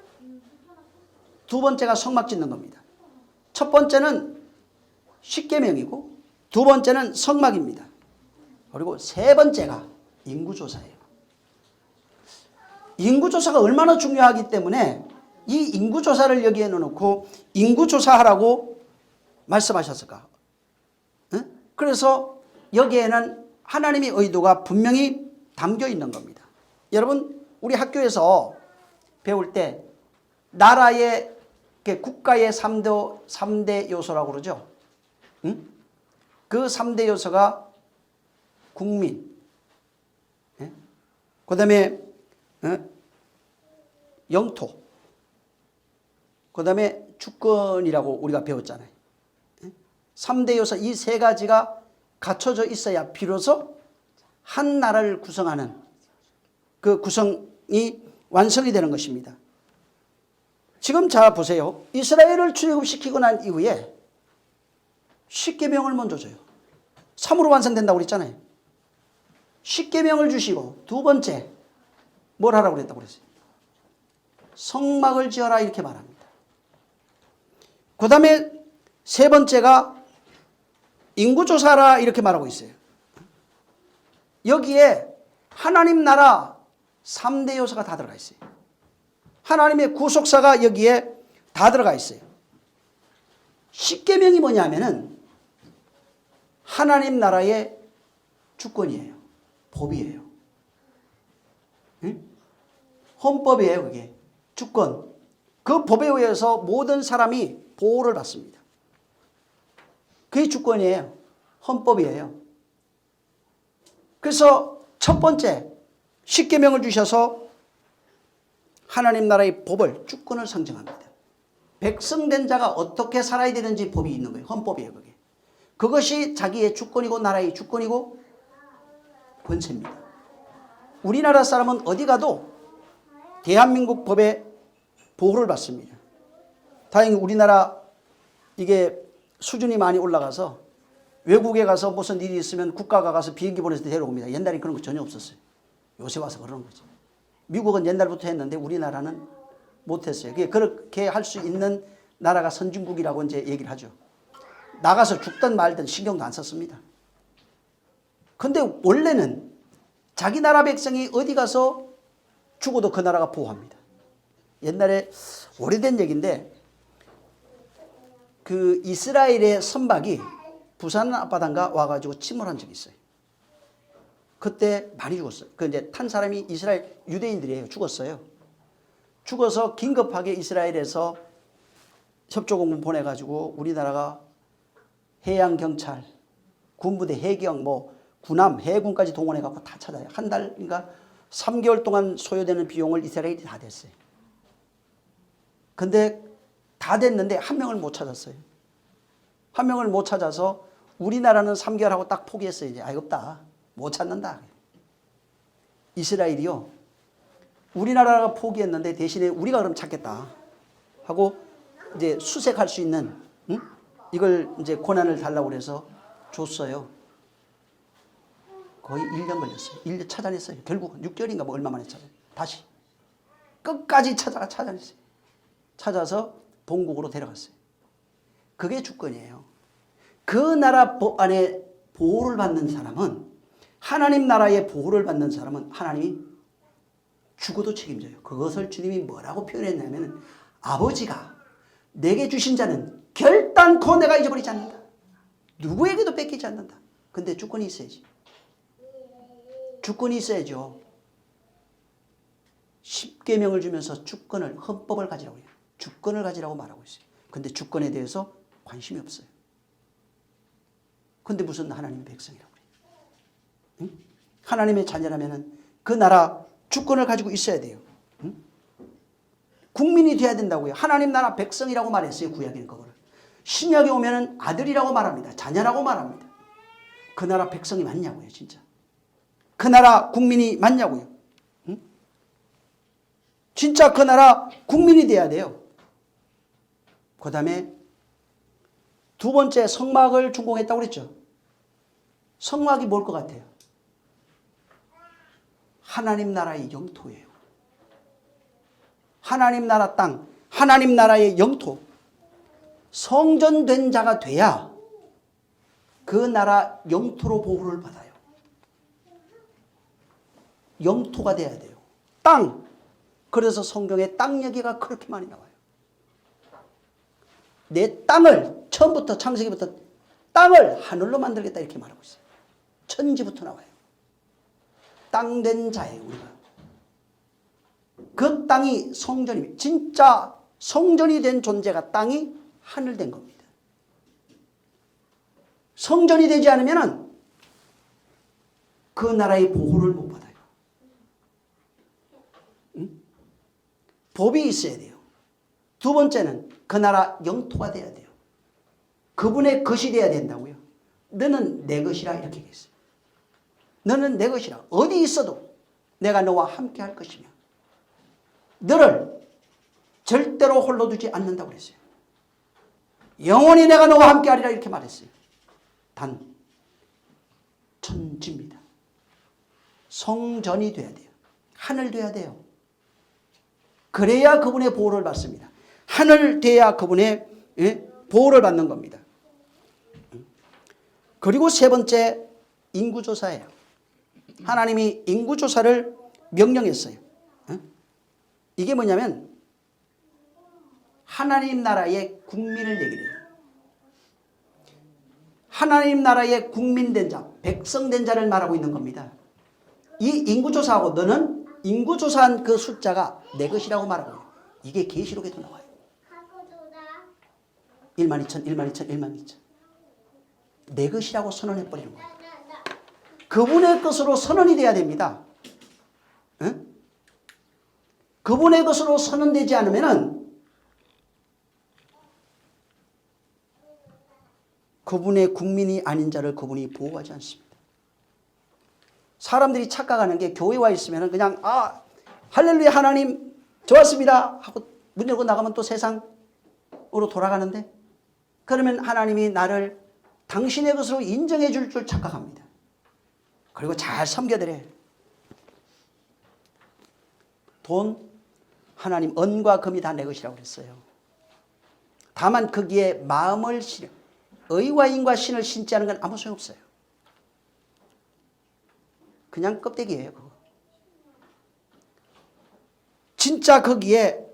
Speaker 1: 두 번째가 성막 짓는 겁니다. 첫 번째는 십계명이고 두 번째는 성막입니다. 그리고 세 번째가 인구조사예요. 인구조사가 얼마나 중요하기 때문에 이 인구조사를 여기에 넣어놓고 인구조사하라고 말씀하셨을까? 그래서 여기에는 하나님의 의도가 분명히 담겨 있는 겁니다. 여러분, 우리 학교에서 배울 때 나라의, 국가의 3대 요소라고 그러죠. 그 3대 요소가 국민, 그 다음에 영토, 그 다음에 주권이라고 우리가 배웠잖아요. 3대 요소 이 세 가지가 갖춰져 있어야 비로소 한 나라를 구성하는 그 구성이 완성이 되는 것입니다. 지금 자 보세요. 이스라엘을 출애굽시키고 난 이후에 십계명을 먼저 줘요. 3으로 완성된다고 그랬잖아요. 십계명을 주시고 두 번째 뭘 하라고 그랬다고 그랬어요? 성막을 지어라 이렇게 말합니다. 그 다음에 세 번째가 인구조사라 이렇게 말하고 있어요. 여기에 하나님 나라 3대 요소가 다 들어가 있어요. 하나님의 구속사가 여기에 다 들어가 있어요. 십계명이 뭐냐면은 하나님 나라의 주권이에요. 법이에요. 응? 헌법이에요. 그게 주권. 그 법에 의해서 모든 사람이 보호를 받습니다. 그게 주권이에요. 헌법이에요. 그래서 첫 번째 십계명을 주셔서 하나님 나라의 법을 주권을 상징합니다. 백성된 자가 어떻게 살아야 되는지 법이 있는 거예요. 헌법이에요. 그게. 그것이 자기의 주권이고 나라의 주권이고 권세입니다. 우리나라 사람은 어디 가도 대한민국 법의 보호를 받습니다. 다행히 우리나라 이게 수준이 많이 올라가서 외국에 가서 무슨 일이 있으면 국가가 가서 비행기 보내서 데려옵니다. 옛날에 그런 거 전혀 없었어요. 요새 와서 그러는 거죠. 미국은 옛날부터 했는데 우리나라는 못했어요. 그렇게 할 수 있는 나라가 선진국이라고 이제 얘기를 하죠. 나가서 죽든 말든 신경도 안 썼습니다. 근데 원래는 자기 나라 백성이 어디 가서 죽어도 그 나라가 보호합니다. 옛날에 오래된 얘기인데 그 이스라엘의 선박이 부산 앞바다인가 와가지고 침몰한 적이 있어요. 그때 많이 죽었어요. 그 이제 탄 사람이 이스라엘 유대인들이에요. 죽었어요. 죽어서 긴급하게 이스라엘에서 협조공문 보내가지고 우리나라가 해양경찰, 군부대, 해경, 군함, 해군까지 동원해갖고 다 찾아요. 한 달인가 3개월 동안 소요되는 비용을 이스라엘이 다 냈어요. 근데 다 됐는데 한 명을 못 찾았어요. 한 명을 못 찾아서 우리나라는 3개월 하고 딱 포기했어요. 이제 없다. 못 찾는다. 이스라엘이요. 우리나라가 포기했는데 대신에 우리가 그럼 찾겠다 하고 이제 수색할 수 있는 이걸 이제 권한을 달라고 그래서 줬어요. 거의 1년 걸렸어요. 1년 찾아냈어요. 결국은 6개월인가 얼마 만에 찾아요. 다시 끝까지 찾아냈어요. 찾아서 본국으로 데려갔어요. 그게 주권이에요. 그 나라 법 안에 보호를 받는 사람은 하나님 나라의 보호를 받는 사람은 하나님이 죽어도 책임져요. 그것을 주님이 뭐라고 표현했냐면 아버지가 내게 주신 자는 결단코 내가 잊어버리지 않는다. 누구에게도 뺏기지 않는다. 근데 주권이 있어야지. 주권이 있어야죠. 십계명을 주면서 주권을 헌법을 가지라고 해요. 주권을 가지라고 말하고 있어요. 근데 주권에 대해서 관심이 없어요. 근데 무슨 하나님의 백성이라고 그래요. 응? 하나님의 자녀라면 그 나라 주권을 가지고 있어야 돼요. 응? 국민이 돼야 된다고요. 하나님 나라 백성이라고 말했어요. 구약에는 그거를. 신약에 오면은 아들이라고 말합니다. 자녀라고 말합니다. 그 나라 백성이 맞냐고요. 진짜. 그 나라 국민이 맞냐고요. 응? 진짜 그 나라 국민이 돼야 돼요. 그 다음에 두 번째 성막을 준공했다고 그랬죠. 성막이 뭘 것 같아요? 하나님 나라의 영토예요. 하나님 나라 땅, 하나님 나라의 영토. 성전된 자가 돼야 그 나라 영토로 보호를 받아요. 영토가 돼야 돼요. 땅. 그래서 성경에 땅 얘기가 그렇게 많이 나와요. 내 땅을 처음부터 창세기부터 땅을 하늘로 만들겠다 이렇게 말하고 있어요. 천지부터 나와요. 땅 된 자예요. 우리가. 그 땅이 성전입니다. 진짜 성전이 된 존재가 땅이 하늘 된 겁니다. 성전이 되지 않으면 그 나라의 보호를 못 받아요. 법이 있어야 돼요. 두 번째는 그 나라 영토가 돼야 돼요. 그분의 것이 돼야 된다고요. 너는 내 것이라 이렇게 얘기했어요. 너는 내 것이라. 어디 있어도 내가 너와 함께 할 것이며 너를 절대로 홀로 두지 않는다고 그랬어요. 영원히 내가 너와 함께 하리라 이렇게 말했어요. 단 천지입니다. 성전이 돼야 돼요. 하늘 돼야 돼요. 그래야 그분의 보호를 받습니다. 하늘 돼야 그분의 보호를 받는 겁니다. 그리고 세 번째 인구조사예요. 하나님이 인구조사를 명령했어요. 이게 뭐냐면 하나님 나라의 국민을 얘기해요. 하나님 나라의 국민된 자, 백성된 자를 말하고 있는 겁니다. 이 인구조사하고 너는 인구조사한 그 숫자가 내 것이라고 말하고 있어요. 이게 계시록에도 나와요. 1만 2천, 1만 2천, 1만 2천. 내 것이라고 선언해버리는 거예요. 그분의 것으로 선언이 돼야 됩니다. 응? 그분의 것으로 선언되지 않으면은 그분의 국민이 아닌 자를 그분이 보호하지 않습니다. 사람들이 착각하는 게 교회 와 있으면 그냥 할렐루야 하나님 좋았습니다 하고 문 열고 나가면 또 세상으로 돌아가는데 그러면 하나님이 나를 당신의 것으로 인정해 줄 줄 착각합니다. 그리고 잘 섬겨드려요. 돈, 하나님 은과 금이 다 내 것이라고 그랬어요. 다만 거기에 마음을 실어 의와 인과 신을 신지 않은 건 아무 소용없어요. 그냥 껍데기예요. 그거. 진짜 거기에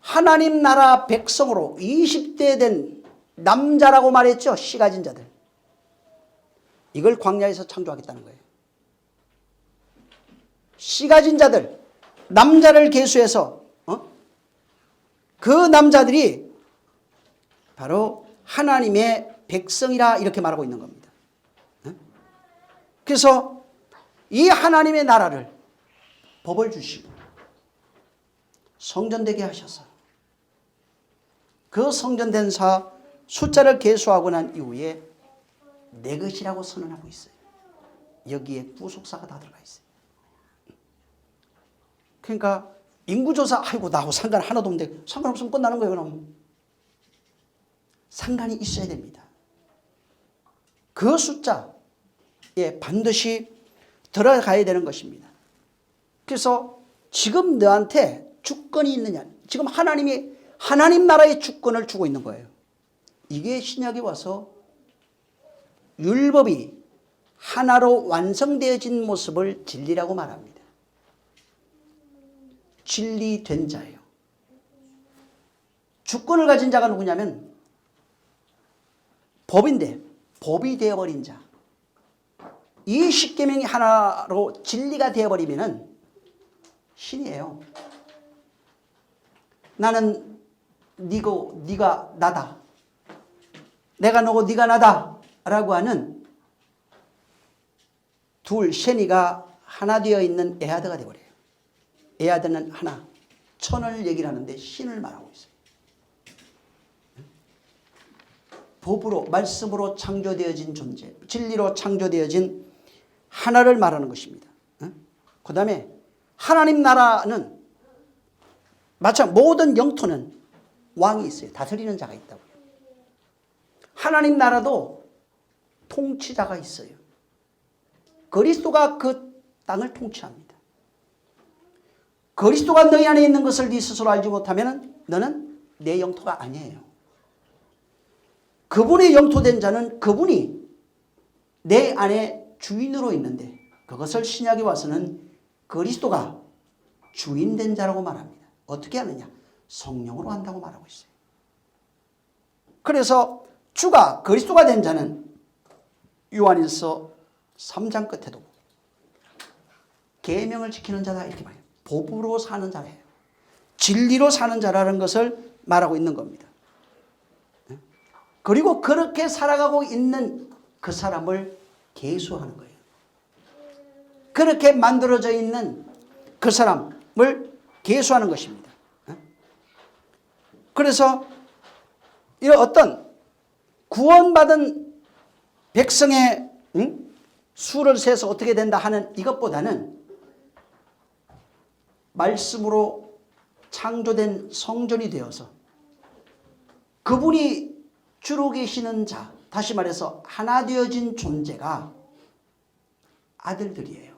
Speaker 1: 하나님 나라 백성으로 20대 된 남자라고 말했죠. 씨 가진 자들. 이걸 광야에서 창조하겠다는 거예요. 씨 가진 자들, 남자를 계수해서 그 남자들이 바로 하나님의 백성이라 이렇게 말하고 있는 겁니다. 그래서 이 하나님의 나라를 법을 주시고 성전되게 하셔서 그 성전된 사 숫자를 계수하고 난 이후에 내 것이라고 선언하고 있어요. 여기에 구속사가 다 들어가 있어요. 그러니까 인구조사 아이고 나하고 상관 하나도 없는데 상관없으면 끝나는 거예요. 그럼 상관이 있어야 됩니다. 그 숫자에 반드시 들어가야 되는 것입니다. 그래서 지금 너한테 주권이 있느냐, 지금 하나님이 하나님 나라의 주권을 주고 있는 거예요. 이게 신약에 와서 율법이 하나로 완성되어진 모습을 진리라고 말합니다. 진리된 자예요. 주권을 가진 자가 누구냐면 법인데 법이 되어버린 자. 이 십계명이 하나로 진리가 되어버리면은 신이에요. 나는 니고 네가 나다. 내가 너고 네가 나다 라고 하는 둘 셰니가 하나 되어 있는 에하드가 되어버려요. 에하드는 하나, 천을 얘기를 하는데 신을 말하고 있어요. 법으로 말씀으로 창조되어진 존재, 진리로 창조되어진 하나를 말하는 것입니다. 그 다음에 하나님 나라는 마찬가지 모든 영토는 왕이 있어요. 다스리는 자가 있다고요. 하나님 나라도 통치자가 있어요. 그리스도가 그 땅을 통치합니다. 그리스도가 너희 안에 있는 것을 네 스스로 알지 못하면 너는 내 영토가 아니에요. 그분의 영토된 자는 그분이 내 안에 주인으로 있는데 그것을 신약에 와서는 그리스도가 주인된 자라고 말합니다. 어떻게 하느냐? 성령으로 한다고 말하고 있어요. 그래서 주가 그리스도가 된 자는 요한일서 3장 끝에도 계명을 지키는 자다 이렇게 말해요. 법으로 사는 자예요. 진리로 사는 자라는 것을 말하고 있는 겁니다. 그리고 그렇게 살아가고 있는 그 사람을 계수하는 거예요. 그렇게 만들어져 있는 그 사람을 계수하는 것입니다. 그래서 이런 어떤 구원받은 백성의 수를 세서 어떻게 된다 하는 이것보다는 말씀으로 창조된 성전이 되어서 그분이 주로 계시는 자, 다시 말해서 하나 되어진 존재가 아들들이에요.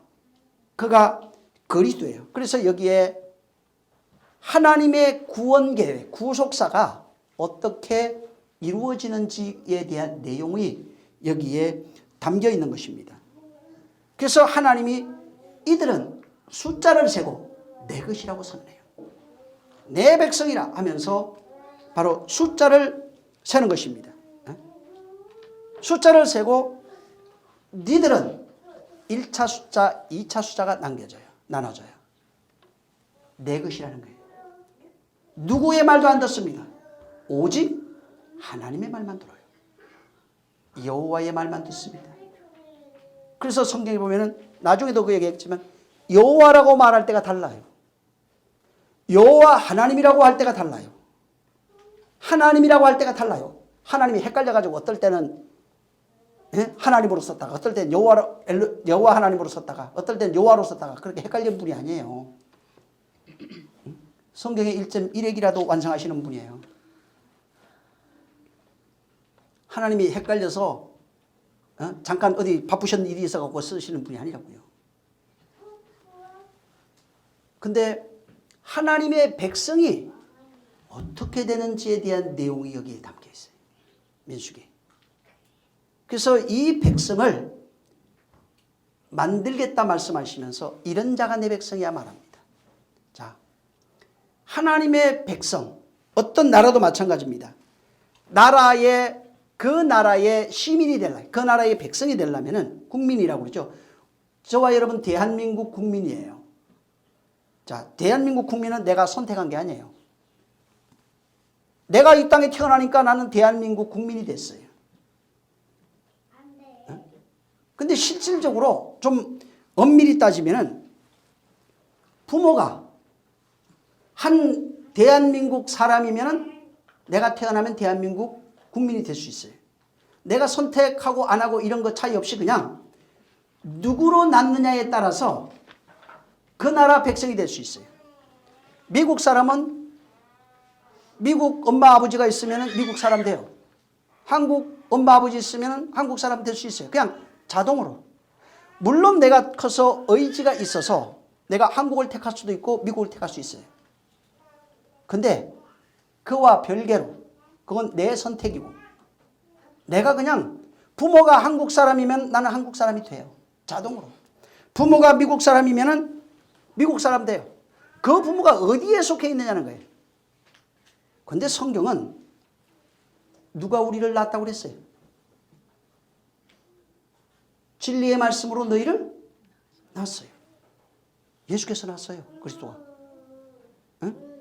Speaker 1: 그가 그리스도예요. 그래서 여기에 하나님의 구원 계획, 구속사가 어떻게 이루어지는지에 대한 내용이 여기에 담겨 있는 것입니다. 그래서 하나님이 이들은 숫자를 세고 내 것이라고 선언해요. 내 백성이라 하면서 바로 숫자를 세는 것입니다. 숫자를 세고 니들은 1차 숫자, 2차 숫자가 나눠져요. 내 것이라는 거예요. 누구의 말도 안 듣습니다. 오직 하나님의 말만 들어요. 여호와의 말만 듣습니다. 그래서 성경에 보면은 나중에도 그 얘기했지만 여호와라고 말할 때가 달라요. 여호와 하나님이라고 할 때가 달라요. 하나님이라고 할 때가 달라요. 하나님이 헷갈려가지고 어떨 때는 하나님으로 썼다가 어떨 때는 여호와 하나님으로 썼다가 어떨 때는 여호와로 썼다가 그렇게 헷갈리는 분이 아니에요. 성경의 1.1핵이라도 완성하시는 분이에요. 하나님이 헷갈려서 잠깐 어디 바쁘신 일이 있어갖고 쓰시는 분이 아니라고요. 근데 하나님의 백성이 어떻게 되는지에 대한 내용이 여기에 담겨 있어요. 민수기. 그래서 이 백성을 만들겠다 말씀하시면서 이런 자가 내 백성이야 말합니다. 자, 하나님의 백성, 어떤 나라도 마찬가지입니다. 그 나라의 시민이 되려면, 그 나라의 백성이 되려면 국민이라고 그러죠. 저와 여러분 대한민국 국민이에요. 자, 대한민국 국민은 내가 선택한 게 아니에요. 내가 이 땅에 태어나니까 나는 대한민국 국민이 됐어요. 근데 실질적으로 좀 엄밀히 따지면은 부모가 한 대한민국 사람이면은 내가 태어나면 대한민국 국민이 될 수 있어요. 내가 선택하고 안 하고 이런 거 차이 없이 그냥 누구로 낳느냐에 따라서 그 나라 백성이 될 수 있어요. 미국 사람은 미국 엄마 아버지가 있으면 미국 사람 돼요. 한국 엄마 아버지 있으면 한국 사람 될 수 있어요. 그냥 자동으로. 물론 내가 커서 의지가 있어서 내가 한국을 택할 수도 있고 미국을 택할 수 있어요. 근데 그와 별개로 그건 내 선택이고 내가 그냥 부모가 한국 사람이면 나는 한국 사람이 돼요. 자동으로. 부모가 미국 사람이면 미국 사람 돼요. 그 부모가 어디에 속해 있느냐는 거예요. 근데 성경은 누가 우리를 낳았다고 그랬어요? 진리의 말씀으로 너희를 낳았어요. 예수께서 낳았어요. 그리스도가.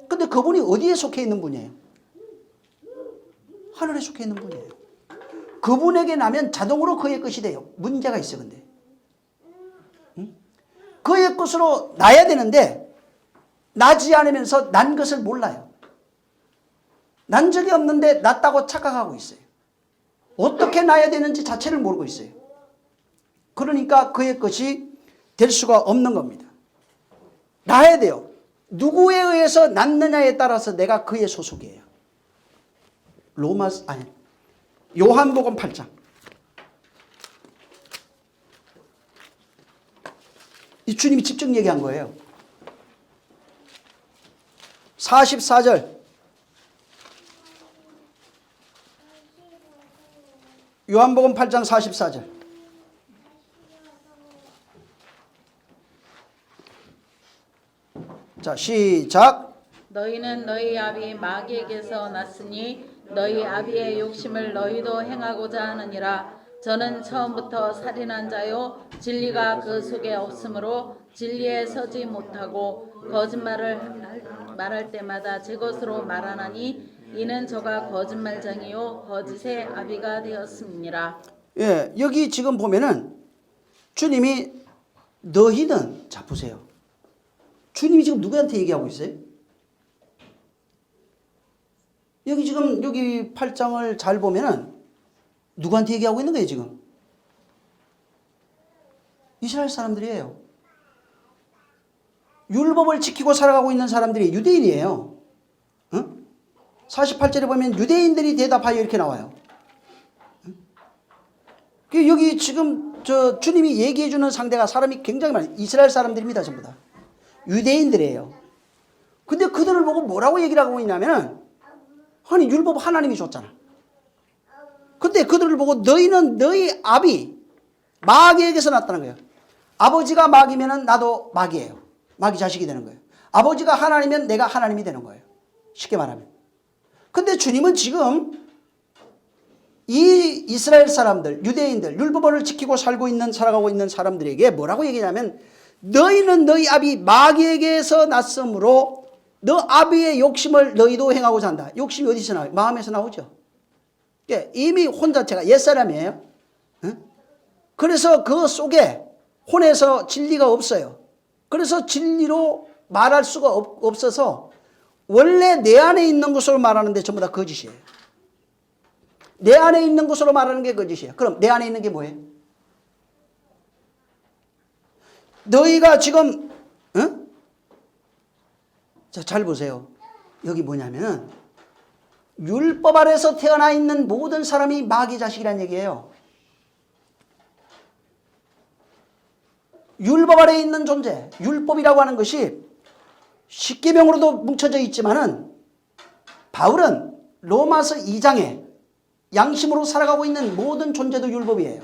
Speaker 1: 근데 그분이 어디에 속해 있는 분이에요? 하늘에 속해 있는 분이에요. 그분에게 나면 자동으로 그의 것이 돼요. 문제가 있어요. 근데 그의 것으로 나야 되는데 나지 않으면서 난 것을 몰라요. 난 적이 없는데 낫다고 착각하고 있어요. 어떻게 나야 되는지 자체를 모르고 있어요. 그러니까 그의 것이 될 수가 없는 겁니다. 나야 돼요. 누구에 의해서 낳느냐에 따라서 내가 그의 소속이에요. 요한복음 8장. 이 주님이 직접 얘기한 거예요. 44절. 요한복음 8장 44절. 자, 시작.
Speaker 2: 너희는 너희 아비 마귀에게서 났으니 너희 아비의 욕심을 너희도 행하고자 하느니라. 저는 처음부터 살인한 자요 진리가 그 속에 없으므로 진리에 서지 못하고 거짓말을 말할 때마다 제 것으로 말하나니 이는 저가 거짓말장이요 거짓의 아비가 되었음이니라.
Speaker 1: 예, 여기 지금 보면은 주님이 너희는, 자 보세요. 주님이 지금 누구한테 얘기하고 있어요? 여기 지금 여기 8장을 잘 보면은 누구한테 얘기하고 있는 거예요, 지금? 이스라엘 사람들이에요. 율법을 지키고 살아가고 있는 사람들이 유대인이에요. 응? 48절에 보면 유대인들이 대답하여 이렇게 나와요. 응? 여기 지금 저 주님이 얘기해 주는 상대가 사람이 굉장히 많아요. 이스라엘 사람들입니다, 전부 다. 유대인들이에요. 근데 그들을 보고 뭐라고 얘기를 하고 있냐면은, 아니 율법 하나님이 줬잖아. 근데 그들을 보고 너희는 너희 아비 마귀에게서 났다는 거예요. 아버지가 마귀면은 나도 마귀예요. 마귀 자식이 되는 거예요. 아버지가 하나님이면 내가 하나님이 되는 거예요. 쉽게 말하면. 근데 주님은 지금 이 이스라엘 사람들, 유대인들, 율법을 지키고 살고 있는, 살아가고 있는 사람들에게 뭐라고 얘기냐면, 너희는 너희 아비 마귀에게서 났으므로 너 아비의 욕심을 너희도 행하고자 한다. 욕심이 어디서 나와요? 마음에서 나오죠. 이미 혼 자체가 옛사람이에요. 그래서 그 속에 혼에서 진리가 없어요. 그래서 진리로 말할 수가 없어서 원래 내 안에 있는 것으로 말하는데 전부 다 거짓이에요. 내 안에 있는 것으로 말하는 게 거짓이에요. 그럼 내 안에 있는 게 뭐예요? 너희가 지금 자, 잘 보세요. 여기 뭐냐면은 율법 아래서 태어나 있는 모든 사람이 마귀 자식이란 얘기예요. 율법 아래에 있는 존재, 율법이라고 하는 것이 십계명으로도 뭉쳐져 있지만은 바울은 로마서 2장에 양심으로 살아가고 있는 모든 존재도 율법이에요.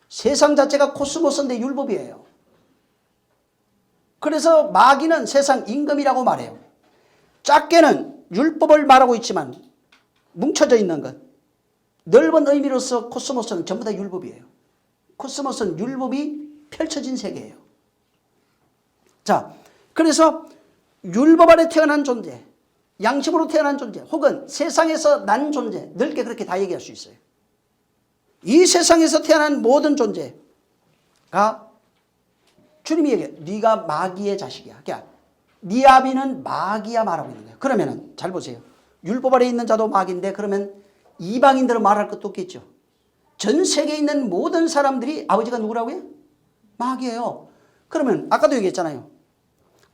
Speaker 1: 세상 자체가 코스모스인데 율법이에요. 그래서 마귀는 세상 임금이라고 말해요. 작게는 율법을 말하고 있지만 뭉쳐져 있는 것, 넓은 의미로서 코스모스는 전부 다 율법이에요. 코스모스는 율법이 펼쳐진 세계예요. 자, 그래서 율법 아래 태어난 존재, 양심으로 태어난 존재, 혹은 세상에서 난 존재, 넓게 그렇게 다 얘기할 수 있어요. 이 세상에서 태어난 모든 존재가 주님이 얘기해요. 네가 마귀의 자식이야. 그러니까 네 아비는 마귀야 말하고 있는 거예요. 그러면은 잘 보세요. 율법 아래 있는 자도 마귀인데 그러면 이방인들은 말할 것도 없겠죠. 전 세계에 있는 모든 사람들이 아버지가 누구라고요? 마귀예요. 그러면 아까도 얘기했잖아요.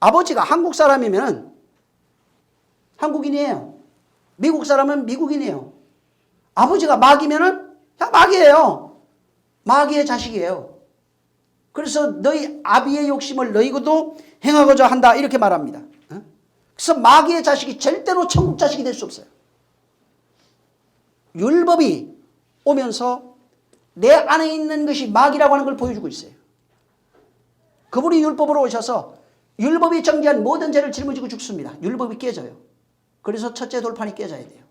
Speaker 1: 아버지가 한국 사람이면 한국인이에요. 미국 사람은 미국인이에요. 아버지가 마귀면은 마귀예요. 마귀의 자식이에요. 그래서 너희 아비의 욕심을 너희도 행하고자 한다 이렇게 말합니다. 그래서 마귀의 자식이 절대로 천국 자식이 될 수 없어요. 율법이 오면서 내 안에 있는 것이 마귀라고 하는 걸 보여주고 있어요. 그분이 율법으로 오셔서 율법이 정죄한 모든 죄를 짊어지고 죽습니다. 율법이 깨져요. 그래서 첫째 돌판이 깨져야 돼요.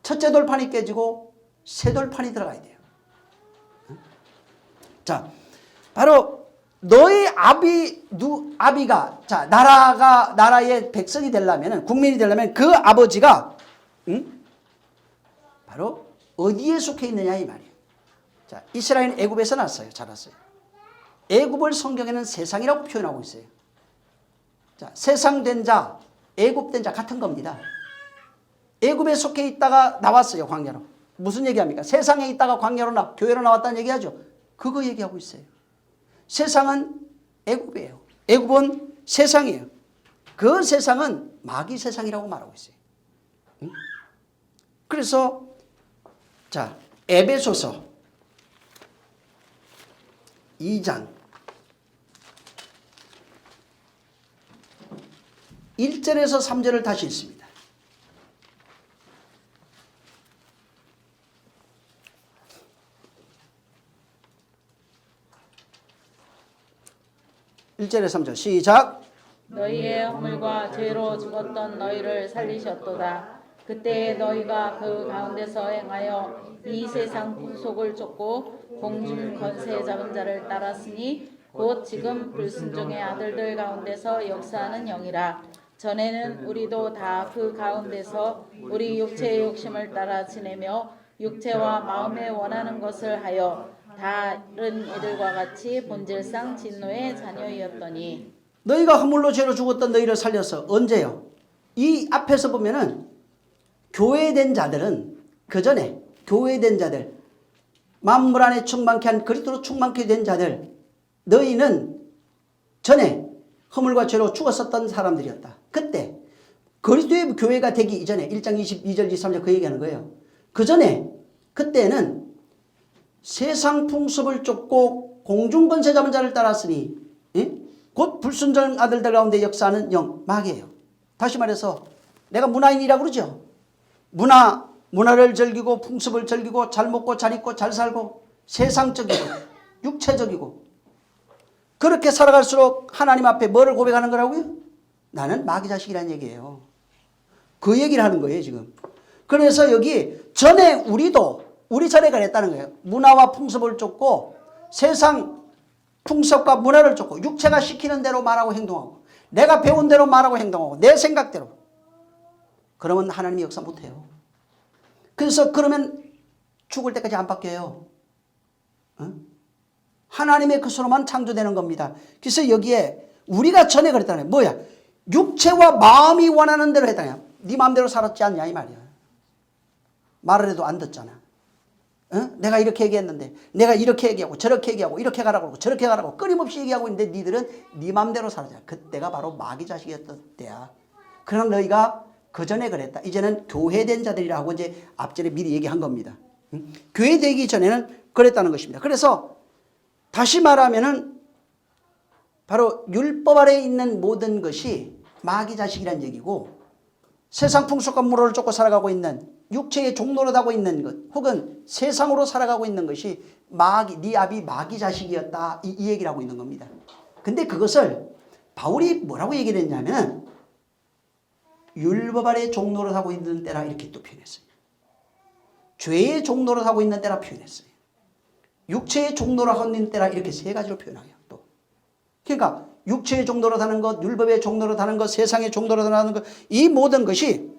Speaker 1: 첫째 돌판이 깨지고 새 돌판이 들어가야 돼요. 자, 바로 너희 아비가 자 나라의 백성이 되려면, 국민이 되려면 그 아버지가 바로 어디에 속해 있느냐 이 말이에요. 자, 이스라엘은 애굽에서 났어요. 자랐어요. 애굽을 성경에는 세상이라고 표현하고 있어요. 자, 세상된 자, 애굽된 자 같은 겁니다. 애굽에 속해 있다가 나왔어요, 광야로. 무슨 얘기합니까? 세상에 있다가 광야로 교회로 나왔다는 얘기하죠. 그거 얘기하고 있어요. 세상은 애굽이에요. 애굽은 세상이에요. 그 세상은 마귀 세상이라고 말하고 있어요. 그래서 자, 에베소서 2장 1절에서 3절을 다시 읽습니다. (1절에 3절) 시작.
Speaker 2: 너희의 허물과 죄로 죽었던 너희를 살리셨도다. 그때 너희가 그 가운데서 행하여 이 세상 풍속을 쫓고 공중 권세 잡은 자를 따랐으니 곧 지금 불순종의 아들들 가운데서 역사하는 영이라. 전에는 우리도 다 그 가운데서 우리 육체의 욕심을 따라 지내며 육체와 마음에 원하는 것을 하여 다른 이들과 같이 본질상 진노의 자녀이었더니
Speaker 1: 너희가 허물로 죄로 죽었던 너희를 살려서 언제요? 이 앞에서 보면은 교회된 자들은 그 전에 교회된 자들 만물 안에 충만케 한 그리스도로 충만케 된 자들 너희는 전에 허물과 죄로 죽었었던 사람들이었다. 그때 그리스도의 교회가 되기 이전에 1장 22절 23절 그 얘기하는 거예요. 그 전에 그때는 세상 풍습을 쫓고 공중권세 잡은 자를 따랐으니 곧 불순종 아들들 가운데 역사하는 영 마귀예요. 다시 말해서 내가 문화인이라고 그러죠. 문화를 즐기고 풍습을 즐기고 잘 먹고 잘 입고 잘 살고 세상적이고 육체적이고 그렇게 살아갈수록 하나님 앞에 뭐를 고백하는 거라고요? 나는 마귀 자식이라는 얘기예요. 그 얘기를 하는 거예요 지금. 그래서 여기 전에 우리 전에 그랬다는 거예요. 문화와 풍습을 쫓고 세상 풍습과 문화를 쫓고 육체가 시키는 대로 말하고 행동하고 내가 배운 대로 말하고 행동하고 내 생각대로 그러면 하나님이 역사 못해요. 그래서 그러면 죽을 때까지 안 바뀌어요. 하나님의 것으로만 창조되는 겁니다. 그래서 여기에 우리가 전에 그랬다는 거예요. 뭐야? 육체와 마음이 원하는 대로 했다냐. 네 마음대로 살았지 않냐 이 말이야. 말을 해도 안 듣잖아. 내가 이렇게 얘기했는데 내가 이렇게 얘기하고 저렇게 얘기하고 이렇게 가라고 그러고 저렇게 가라고 끊임없이 얘기하고 있는데 니들은 네 마음대로 살았잖아. 그때가 바로 마귀 자식이었던 때야. 그럼 너희가 그 전에 그랬다. 이제는 교회된 자들이라고 이제 앞전에 미리 얘기한 겁니다. 교회되기 전에는 그랬다는 것입니다. 그래서 다시 말하면은 바로 율법 아래에 있는 모든 것이 마귀 자식이란 얘기고 세상 풍속과 문화를 쫓고 살아가고 있는 육체의 종노릇하고 있는 것 혹은 세상으로 살아가고 있는 것이 네 아비 마귀 자식이었다 이 얘기를 하고 있는 겁니다. 근데 그것을 바울이 뭐라고 얘기를 했냐면 율법 아래 종노릇하고 있는 때라 이렇게 또 표현했어요. 죄의 종노릇하고 있는 때라 표현했어요. 육체의 종노릇하고 있는 때라 이렇게 세 가지로 표현해요. 또 그러니까 육체의 종노릇하는 것, 율법의 종노릇하는 것, 세상의 종노릇하는 것 이 모든 것이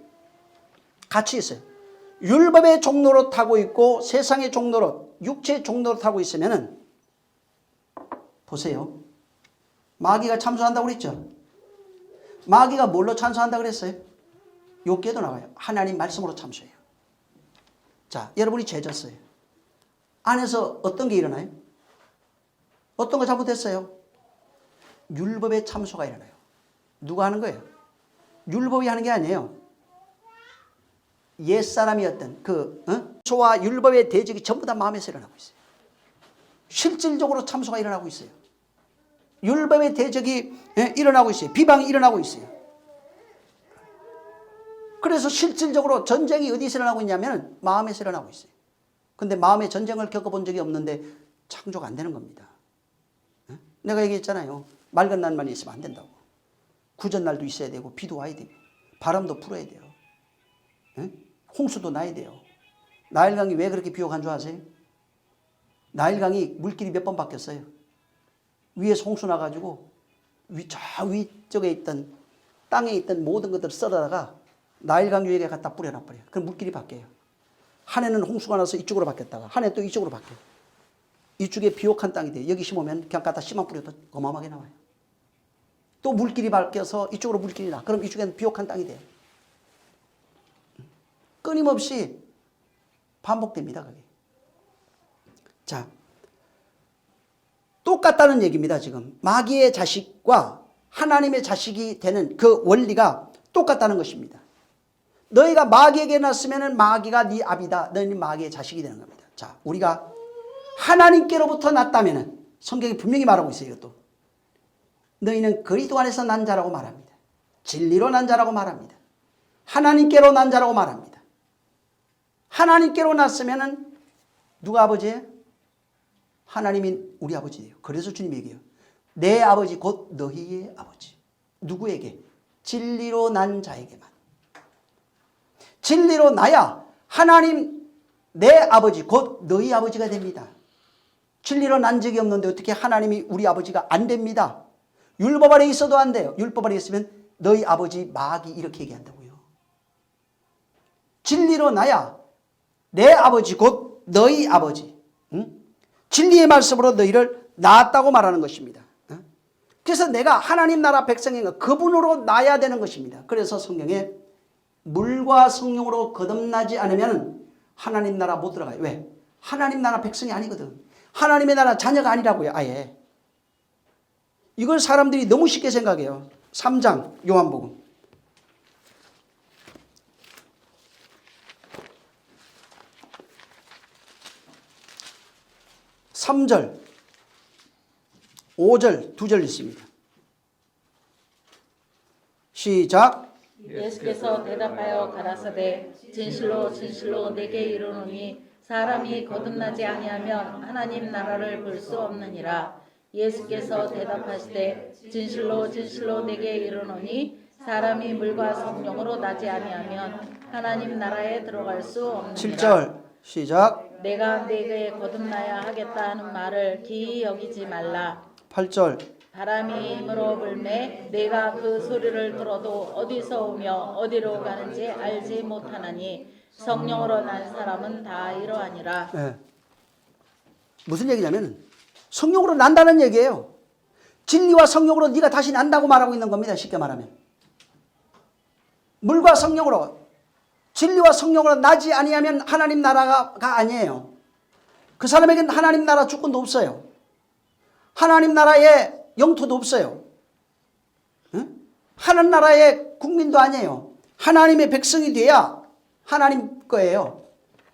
Speaker 1: 같이 있어요. 율법의 종노릇하고 있고 세상의 종노릇, 육체의 종노릇하고 있으면은 보세요. 마귀가 참소한다고 그랬죠. 마귀가 뭘로 참소한다고 그랬어요? 욥기에도 나와요. 하나님 말씀으로 참소해요. 자, 여러분이 죄졌어요. 안에서 어떤 게 일어나요? 어떤 거 잘못했어요? 율법의 참소가 일어나요. 누가 하는 거예요? 율법이 하는 게 아니에요. 옛사람이었던 소와 율법의 대적이 전부 다 마음에서 일어나고 있어요. 실질적으로 참소가 일어나고 있어요. 율법의 대적이 일어나고 있어요. 비방이 일어나고 있어요. 그래서 실질적으로 전쟁이 어디서 일어나고 있냐면 마음에서 일어나고 있어요. 근데 마음의 전쟁을 겪어본 적이 없는데 창조가 안 되는 겁니다. 내가 얘기했잖아요. 맑은 날만 있으면 안 된다고. 구전날도 있어야 되고 비도 와야 되고 바람도 불어야 돼요. 홍수도 나야 돼요. 나일강이 왜 그렇게 비옥한 줄 아세요? 나일강이 물길이 몇 번 바뀌었어요. 위에서 홍수 나가지고 저 위쪽에 있던 땅에 있던 모든 것들을 썰어다가 나일강 위에 갖다 뿌려놔버려요. 그럼 물길이 바뀌어요. 한 해는 홍수가 나서 이쪽으로 바뀌었다가 한 해 또 이쪽으로 바뀌어요. 이쪽에 비옥한 땅이 돼요. 여기 심으면 그냥 갖다 씨만 뿌려도 어마어마하게 나와요. 또 물길이 바뀌어서 이쪽으로 물길이 나. 그럼 이쪽에는 비옥한 땅이 돼요. 끊임없이 반복됩니다. 그게. 자, 똑같다는 얘기입니다. 지금 마귀의 자식과 하나님의 자식이 되는 그 원리가 똑같다는 것입니다. 너희가 마귀에게 났으면 마귀가 네 아비다. 너희는 마귀의 자식이 되는 겁니다. 자, 우리가 하나님께로부터 났다면 성경이 분명히 말하고 있어요. 이것도 너희는 그리스도 안에서 난 자라고 말합니다. 진리로 난 자라고 말합니다. 하나님께로 난 자라고 말합니다. 하나님께로 났으면 누가 아버지예요? 하나님이 우리 아버지예요. 그래서 주님이 얘기해요. 내 아버지 곧 너희의 아버지. 누구에게? 진리로 난 자에게만. 진리로 나야 하나님 내 아버지 곧 너희 아버지가 됩니다. 진리로 난 적이 없는데 어떻게 하나님이 우리 아버지가 안 됩니다. 율법 아래 있어도 안 돼요. 율법 아래 있으면 너희 아버지 마귀 이렇게 얘기한다고요. 진리로 나야 내 아버지 곧 너희 아버지. 진리의 말씀으로 너희를 낳았다고 말하는 것입니다. 그래서 내가 하나님 나라 백성인 것, 그분으로 나야 되는 것입니다. 그래서 성경에 물과 성령으로 거듭나지 않으면 하나님 나라 못 들어가요. 왜? 하나님 나라 백성이 아니거든. 하나님의 나라 자녀가 아니라고요. 아예. 이걸 사람들이 너무 쉽게 생각해요. 3장 요한복음 3절 5절 2절 있습니다. 시작.
Speaker 2: 예수께서 대답하여 가라사대 진실로 진실로 내게 이르노니 사람이 거듭나지 아니하면 하나님 나라를 볼 수 없느니라. 예수께서 대답하시되 진실로 진실로 내게 이르노니 사람이 물과 성령으로 나지 아니하면 하나님 나라에 들어갈 수 없느니라.
Speaker 1: 7절 시작.
Speaker 2: 내가 네게 거듭나야 하겠다 하는 말을 기이 여기지 말라.
Speaker 1: 8절
Speaker 2: 바람이 힘으로 불매 내가 그 소리를 들어도 어디서 오며 어디로 가는지 알지 못하나니 성령으로 난 사람은 다 이러하니라.
Speaker 1: 네. 무슨 얘기냐면 성령으로 난다는 얘기예요. 진리와 성령으로 네가 다시 난다고 말하고 있는 겁니다. 쉽게 말하면 물과 성령으로, 진리와 성령으로 나지 아니하면 하나님 나라가 아니에요. 그 사람에게는 하나님 나라 주권도 없어요. 하나님 나라에 영토도 없어요. 응? 하나님 나라의 국민도 아니에요. 하나님의 백성이 돼야 하나님 거예요.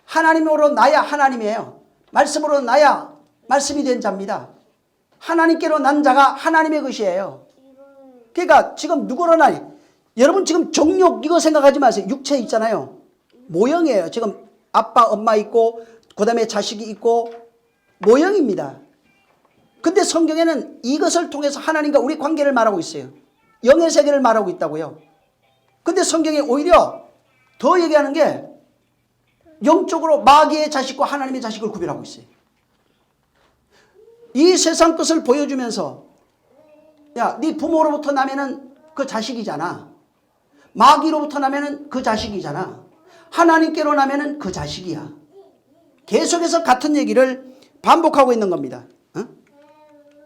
Speaker 1: 하나님으로 나야 하나님이에요. 말씀으로 나야 말씀이 된 자입니다. 하나님께로 난 자가 하나님의 것이에요. 그러니까 지금 누구로 나니? 여러분 지금 정욕 이거 생각하지 마세요. 육체 있잖아요. 모형이에요. 지금 아빠 엄마 있고 그 다음에 자식이 있고 모형입니다. 근데 성경에는 이것을 통해서 하나님과 우리 관계를 말하고 있어요. 영의 세계를 말하고 있다고요. 근데 성경에 오히려 더 얘기하는 게 영적으로 마귀의 자식과 하나님의 자식을 구별하고 있어요. 이 세상 것을 보여주면서 야, 네 부모로부터 나면은 그 자식이잖아. 마귀로부터 나면은 그 자식이잖아. 하나님께로 나면은 그 자식이야. 계속해서 같은 얘기를 반복하고 있는 겁니다.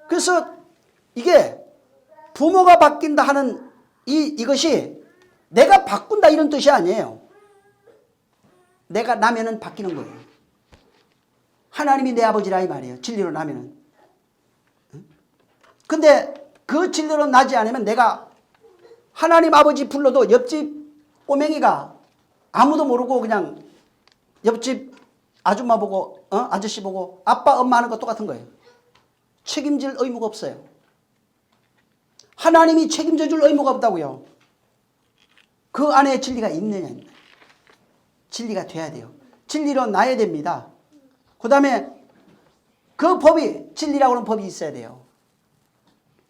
Speaker 1: 그래서 이게 부모가 바뀐다 하는 이것이 내가 바꾼다 이런 뜻이 아니에요. 내가 나면은 바뀌는 거예요. 하나님이 내 아버지라 이 말이에요. 진리로 나면은. 근데 그 진리로 나지 않으면 내가 하나님 아버지 불러도 옆집 꼬맹이가 아무도 모르고 그냥 옆집 아줌마 보고 아저씨 보고 아빠 엄마 하는 거 똑같은 거예요. 책임질 의무가 없어요. 하나님이 책임져 줄 의무가 없다고요. 그 안에 진리가 있느냐. 진리가 돼야 돼요. 진리로 나야 됩니다. 그 다음에 그 법이 진리라고 하는 법이 있어야 돼요.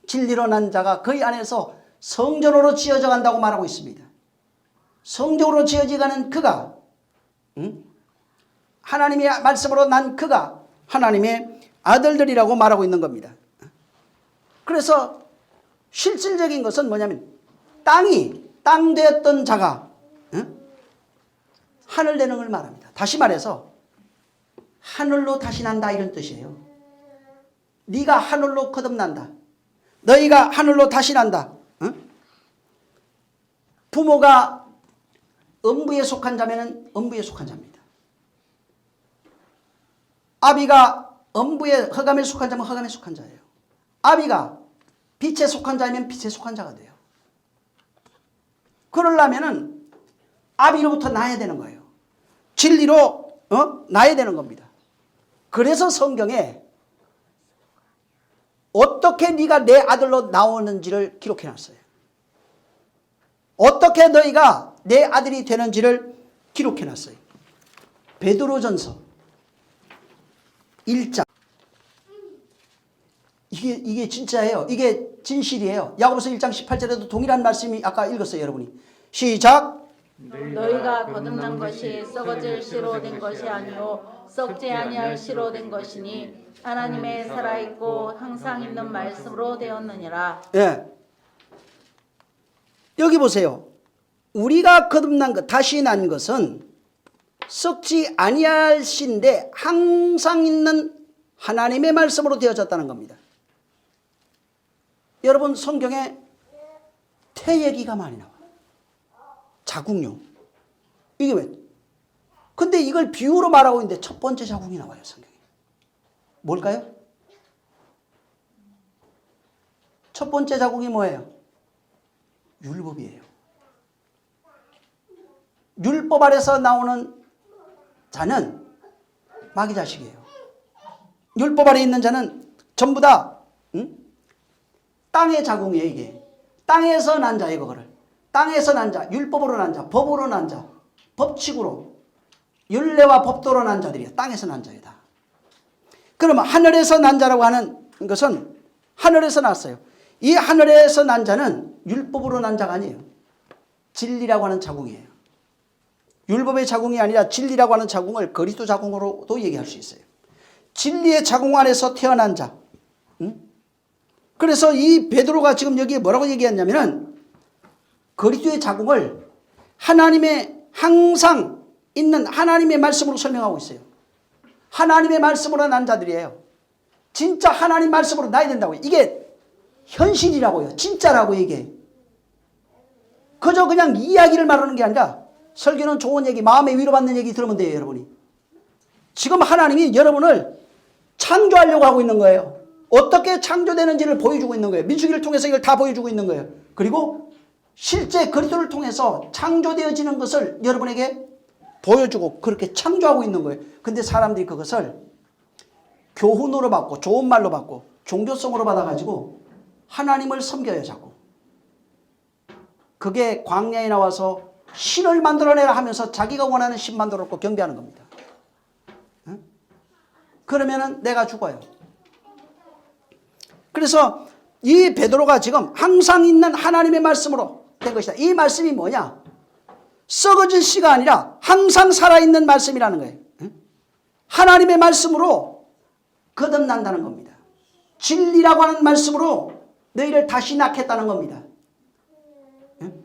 Speaker 1: 진리로 난 자가 그의 안에서 성전으로 지어져 간다고 말하고 있습니다. 성전으로 지어져 가는 그가 하나님의 말씀으로 난 그가 하나님의 아들들이라고 말하고 있는 겁니다. 그래서 실질적인 것은 뭐냐면 땅 되었던 자가 하늘 되는 걸 말합니다. 다시 말해서 하늘로 다시 난다 이런 뜻이에요. 네가 하늘로 거듭난다. 너희가 하늘로 다시 난다. 부모가 음부에 속한 자면은 음부에 속한 자입니다. 아비가 음부의 흑암에 속한 자면 흑암에 속한 자예요. 아비가 빛에 속한 자이면 빛에 속한 자가 돼요. 그러려면은 아비로부터 나야 되는 거예요. 진리로 나야 되는 겁니다. 그래서 성경에 어떻게 네가 내 아들로 나오는지를 기록해놨어요. 어떻게 너희가 내 아들이 되는지를 기록해놨어요. 베드로전서 1장. 이게 진짜예요. 이게 진실이에요. 야고보서 1장 18절에도 동일한 말씀이 아까 읽었어요, 여러분이. 시작.
Speaker 2: 너희가 거듭난 것이 썩어질 씨로 된 것이 아니요 썩지 아니할 씨로 된 것이니 하나님의 살아있고 항상 있는 말씀으로 되었느니라.
Speaker 1: 예. 여기 보세요. 우리가 거듭난 것, 다시 난 것은 썩지 아니할 씨인데 항상 있는 하나님의 말씀으로 되어졌다는 겁니다. 여러분 성경에 태 얘기가 많이 나와요. 자궁요. 이게 왜? 근데 이걸 비유로 말하고 있는데 첫 번째 자궁이 나와요, 성경에. 뭘까요? 첫 번째 자궁이 뭐예요? 율법이에요. 율법 아래서 나오는 자는 마귀 자식이에요. 율법 아래 있는 자는 전부 다 땅의 자궁이에요, 이게. 땅에서 난 자예요, 그거를. 땅에서 난 자, 율법으로 난 자, 법으로 난 자, 법칙으로, 율례와 법도로 난 자들이에요. 땅에서 난 자이다. 그러면 하늘에서 난 자라고 하는 것은 하늘에서 났어요. 이 하늘에서 난 자는 율법으로 난 자가 아니에요. 진리라고 하는 자궁이에요. 율법의 자궁이 아니라 진리라고 하는 자궁을 그리스도 자궁으로도 얘기할 수 있어요. 진리의 자궁 안에서 태어난 자. 그래서 이 베드로가 지금 여기에 뭐라고 얘기했냐면은 그리스도의 자궁을 하나님의 항상 있는 하나님의 말씀으로 설명하고 있어요. 하나님의 말씀으로 난 자들이에요. 진짜 하나님 말씀으로 나야 된다고요. 이게 현실이라고요. 진짜라고 이게. 그저 그냥 이야기를 말하는 게 아니라 설교는 좋은 얘기, 마음에 위로받는 얘기 들으면 돼요, 여러분이. 지금 하나님이 여러분을 창조하려고 하고 있는 거예요. 어떻게 창조되는지를 보여주고 있는 거예요. 민수기를 통해서 이걸 다 보여주고 있는 거예요. 그리고 실제 그리스도를 통해서 창조되어지는 것을 여러분에게 보여주고 그렇게 창조하고 있는 거예요. 근데 사람들이 그것을 교훈으로 받고 좋은 말로 받고 종교성으로 받아가지고 하나님을 섬겨요, 자꾸. 그게 광야에 나와서 신을 만들어내라 하면서 자기가 원하는 신 만들어놓고 경배하는 겁니다. 응? 그러면은 내가 죽어요. 그래서 이 베드로가 지금 항상 있는 하나님의 말씀으로 된 것이다. 이 말씀이 뭐냐? 썩어진 씨가 아니라 항상 살아있는 말씀이라는 거예요. 하나님의 말씀으로 거듭난다는 겁니다. 진리라고 하는 말씀으로 너희를 다시 낳겠다는 겁니다.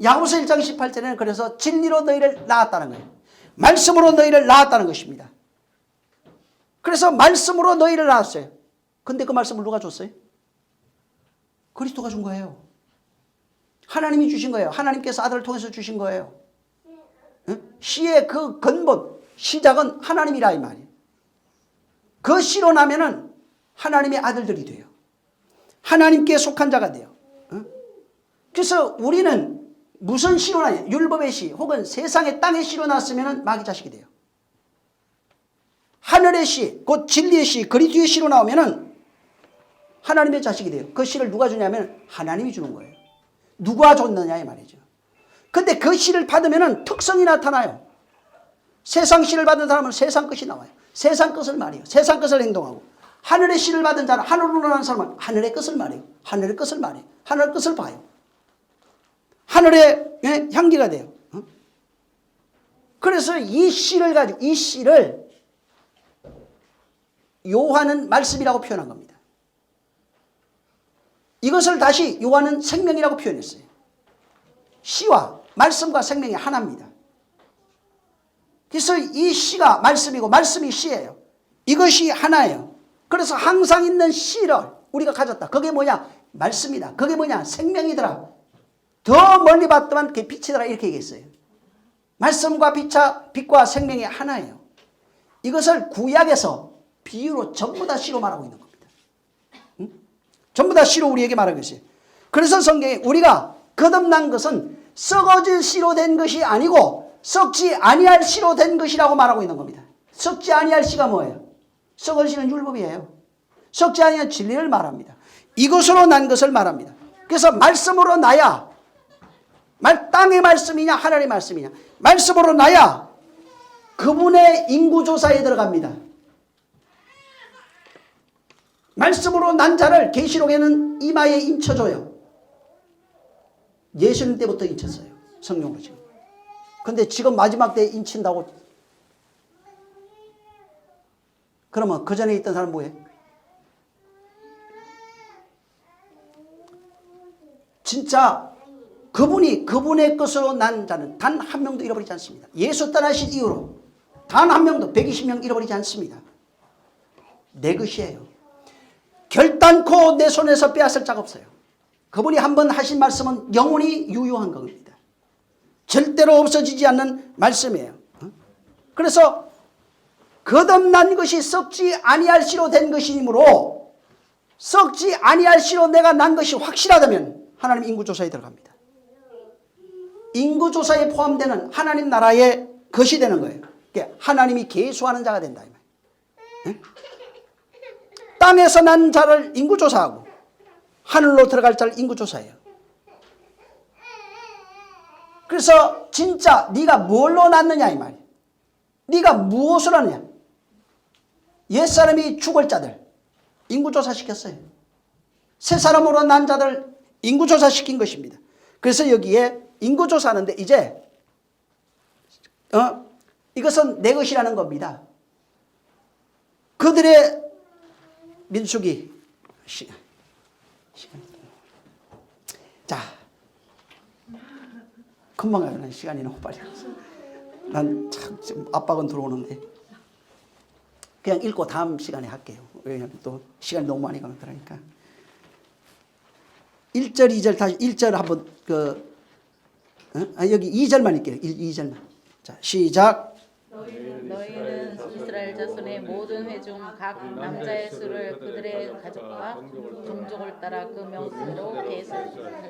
Speaker 1: 야고보서 1장 18절에는 그래서 진리로 너희를 낳았다는 거예요. 말씀으로 너희를 낳았다는 것입니다. 그래서 말씀으로 너희를 낳았어요. 근데 그 말씀을 누가 줬어요? 그리스도가 준 거예요. 하나님이 주신 거예요. 하나님께서 아들을 통해서 주신 거예요. 씨의 그 근본, 시작은 하나님이라 이 말이에요. 그 씨로 나면은 하나님의 아들들이 돼요. 하나님께 속한 자가 돼요. 그래서 우리는 무슨 씨로 나냐? 율법의 씨 혹은 세상의 땅의 씨로 났으면 마귀 자식이 돼요. 하늘의 씨, 곧 진리의 씨, 그리스도의 씨로 나오면은 하나님의 자식이 돼요. 그 씨를 누가 주냐면 하나님이 주는 거예요. 누가 줬느냐 이 말이죠. 근데 그 씨를 받으면은 특성이 나타나요. 세상 씨를 받은 사람은 세상 것이 나와요. 세상 것을 말해요. 세상 것을 행동하고. 하늘의 씨를 받은 자는 하늘로 나는 사람은 하늘의 것을 말해요. 하늘의 것을 말해요. 하늘의 것을 봐요. 하늘의 향기가 돼요. 그래서 이 씨를 가지고 이 씨를 요한은 말씀이라고 표현한 겁니다. 이것을 다시 요한은 생명이라고 표현했어요. 씨와 말씀과 생명이 하나입니다. 그래서 이 씨가 말씀이고 말씀이 씨예요. 이것이 하나예요. 그래서 항상 있는 씨를 우리가 가졌다. 그게 뭐냐? 말씀이다. 그게 뭐냐? 생명이더라. 더 멀리 봤더만 그게 빛이더라. 이렇게 얘기했어요. 말씀과 빛과 생명이 하나예요. 이것을 구약에서 비유로 전부 다 씨로 말하고 있는 겁니다. 전부 다 씨로 우리에게 말하고 있어요. 그래서 성경에 우리가 거듭난 것은 썩어질 씨로 된 것이 아니고 썩지 아니할 씨로 된 것이라고 말하고 있는 겁니다. 썩지 아니할 씨가 뭐예요? 썩을 씨는 율법이에요. 썩지 아니할 진리를 말합니다. 이것으로 난 것을 말합니다. 그래서 말씀으로 나야 땅의 말씀이냐 하늘의 말씀이냐 말씀으로 나야 그분의 인구조사에 들어갑니다. 말씀으로 난 자를 계시록에는 이마에 인쳐줘요. 예수님 때부터 인쳤어요. 성령으로 지금. 근데 지금 마지막 때에 인친다고. 그러면 그 전에 있던 사람 뭐예요? 진짜 그분의 것으로 난 자는 단 한 명도 잃어버리지 않습니다. 예수 떠나신 이후로 단 한 명도 120명 잃어버리지 않습니다. 내 것이에요. 결단코 내 손에서 빼앗을 자가 없어요. 그분이 한번 하신 말씀은 영원히 유효한 겁니다. 절대로 없어지지 않는 말씀이에요. 그래서 거듭난 것이 썩지 아니할 시로 된 것이므로 썩지 아니할 시로 내가 난 것이 확실하다면 하나님 인구조사에 들어갑니다. 인구조사에 포함되는 하나님 나라의 것이 되는 거예요. 그러니까 하나님이 계수하는 자가 된다. 이 말이에요. 땅에서 난 자를 인구조사하고 하늘로 들어갈 자를 인구조사해요. 그래서 진짜 네가 뭘로 낳느냐 이 말이에요. 네가 무엇을 하느냐. 옛사람이 죽을 자들 인구조사 시켰어요. 새 사람으로 난 자들 인구조사 시킨 것입니다. 그래서 여기에 인구조사하는데 이제 이것은 내 것이라는 겁니다. 그들의 민수기 자 금방 가요. 시간이 너무 빨리 가서 난 참 지금 압박은 들어오는데 그냥 읽고 다음 시간에 할게요. 왜냐하면 또 시간이 너무 많이 가면 그러니까 1절 2절 다시 1절 한번 여기 2절만 읽게요. 2절만. 자 시작.
Speaker 2: 너희는 이스라엘 자손의 모든 회중 각 남자의 수를 그들의 가족과 종족을 따라 그 명수대로 계수하라.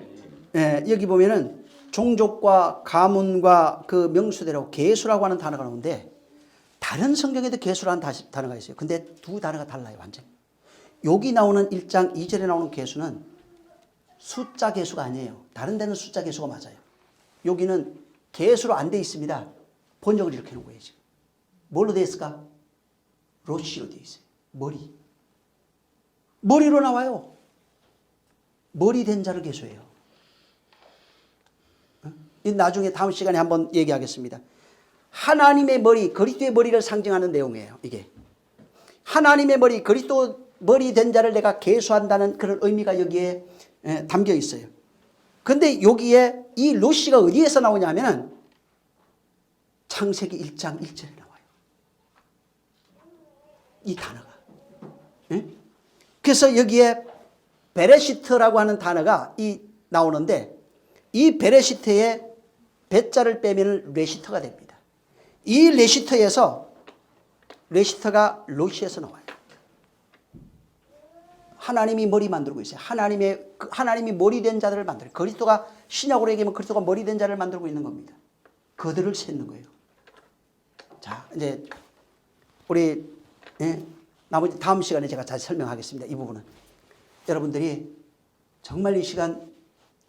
Speaker 1: 여기 보면은 종족과 가문과 그 명수대로 계수라고 하는 단어가 나오는데 다른 성경에도 계수라는 단어가 있어요. 근데 두 단어가 달라요. 완전. 여기 나오는 1장 2절에 나오는 계수는 숫자 계수가 아니에요. 다른 데는 숫자 계수가 맞아요. 여기는 계수로 안 돼 있습니다. 번역을 이렇게 해놓은 거예요. 지금. 뭘로 되어 있을까? 로시로 되어 있어요. 머리. 머리로 나와요. 머리 된 자를 계수해요. 나중에 다음 시간에 한번 얘기하겠습니다. 하나님의 머리, 그리스도의 머리를 상징하는 내용이에요. 이게 하나님의 머리, 그리스도 머리 된 자를 내가 계수한다는 그런 의미가 여기에 담겨 있어요. 근데 여기에 이 로시가 어디에서 나오냐면 창세기 1장 1절에 나와요. 이 단어가. 그래서 여기에 베레시트라고 하는 단어가 나오는데 이 베레시트에 배자를 빼면 레시터가 됩니다. 이 레시터에서 레시터가 로시에서 나와요. 하나님이 머리 만들고 있어요. 하나님이 머리 된 자들을 만들어요. 그리스도가 신약으로 얘기하면 그리스도가 머리 된 자를 만들고 있는 겁니다. 그들을 셋는 거예요. 자, 이제 우리 나머지 다음 시간에 제가 다시 설명하겠습니다. 이 부분은 여러분들이 정말 이 시간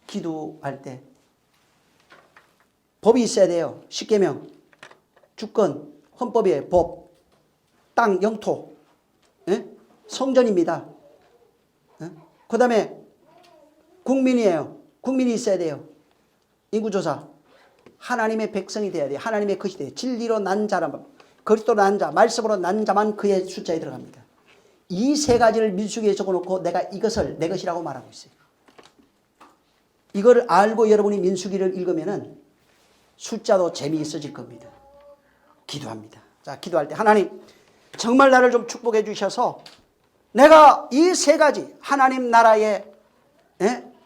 Speaker 1: 기도할 때 법이 있어야 돼요. 십계명, 주권, 헌법의 법, 땅, 영토, 성전입니다. 그 다음에 국민이에요. 국민이 있어야 돼요. 인구조사. 하나님의 백성이 돼야 돼요. 하나님의 것이 돼요. 진리로 난 자라만, 그리스도로 난 자, 말씀으로 난 자만 그의 숫자에 들어갑니다. 이 세 가지를 민수기에 적어놓고 내가 이것을 내 것이라고 말하고 있어요. 이걸 알고 여러분이 민수기를 읽으면은 숫자도 재미있어질 겁니다. 기도합니다. 자, 기도할 때 하나님 정말 나를 좀 축복해 주셔서 내가 이 세 가지 하나님 나라의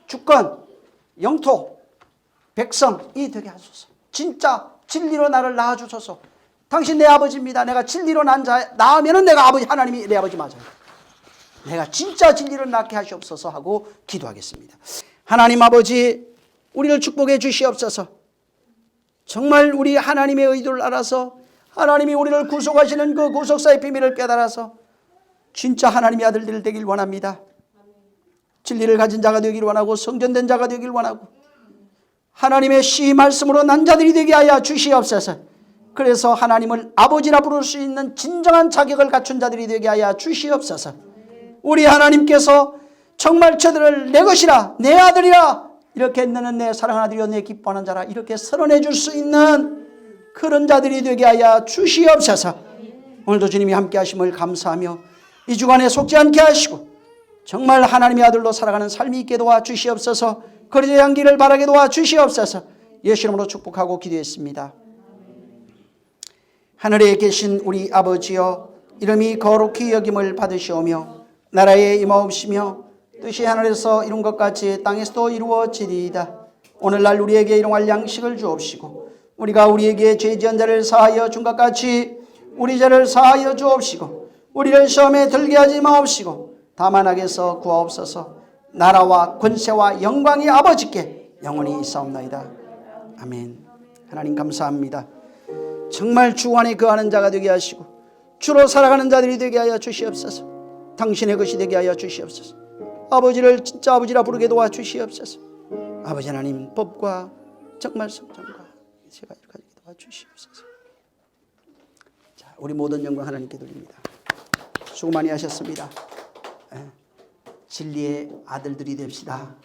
Speaker 1: 주권, 영토, 백성이 되게 하소서. 진짜 진리로 나를 낳아주소서. 당신 내 아버지입니다. 내가 진리로 낳으면 내가 아버지, 하나님이 내 아버지 맞아요. 내가 진짜 진리를 낳게 하시옵소서 하고 기도하겠습니다. 하나님 아버지, 우리를 축복해 주시옵소서. 정말 우리 하나님의 의도를 알아서 하나님이 우리를 구속하시는 그 구속사의 비밀을 깨달아서 진짜 하나님의 아들들 되길 원합니다. 진리를 가진 자가 되길 원하고 성전된 자가 되길 원하고 하나님의 시 말씀으로 난 자들이 되게 하여 주시옵소서. 그래서 하나님을 아버지라 부를 수 있는 진정한 자격을 갖춘 자들이 되게 하여 주시옵소서. 우리 하나님께서 정말 저들을 내 것이라, 내 아들이라, 이렇게 너는 내 사랑하는 아들이요 내 기뻐하는 자라 이렇게 선언해 줄 수 있는 그런 자들이 되게 하여 주시옵소서. 오늘도 주님이 함께 하심을 감사하며 이 주간에 속지 않게 하시고 정말 하나님의 아들로 살아가는 삶이 있게 도와 주시옵소서. 그리스도의 향기를 바라게 도와 주시옵소서. 예수 이름으로 축복하고 기도했습니다. 하늘에 계신 우리 아버지여, 이름이 거룩히 여김을 받으시오며 나라에 임하옵시며 뜻이 하늘에서 이룬 것 같이 땅에서도 이루어지리이다. 오늘날 우리에게 일용할 양식을 주옵시고 우리가 우리에게 죄 지은 자를 사하여 준 것 같이 우리 죄를 사하여 주옵시고 우리를 시험에 들게 하지 마옵시고 다만 악에서 구하옵소서. 나라와 권세와 영광이 아버지께 영원히 있사옵나이다. 아멘. 하나님 감사합니다. 정말 주 안에 거하는 자가 되게 하시고 주로 살아가는 자들이 되게 하여 주시옵소서. 당신의 것이 되게 하여 주시옵소서. 아버지를 진짜 아버지라 부르게 도와주시옵소서. 아버지 하나님 법과 정말 성전과 제가 이렇게 도와주시옵소서. 자, 우리 모든 영광 하나님께 드립니다. 수고 많이 하셨습니다. 진리의 아들들이 됩시다.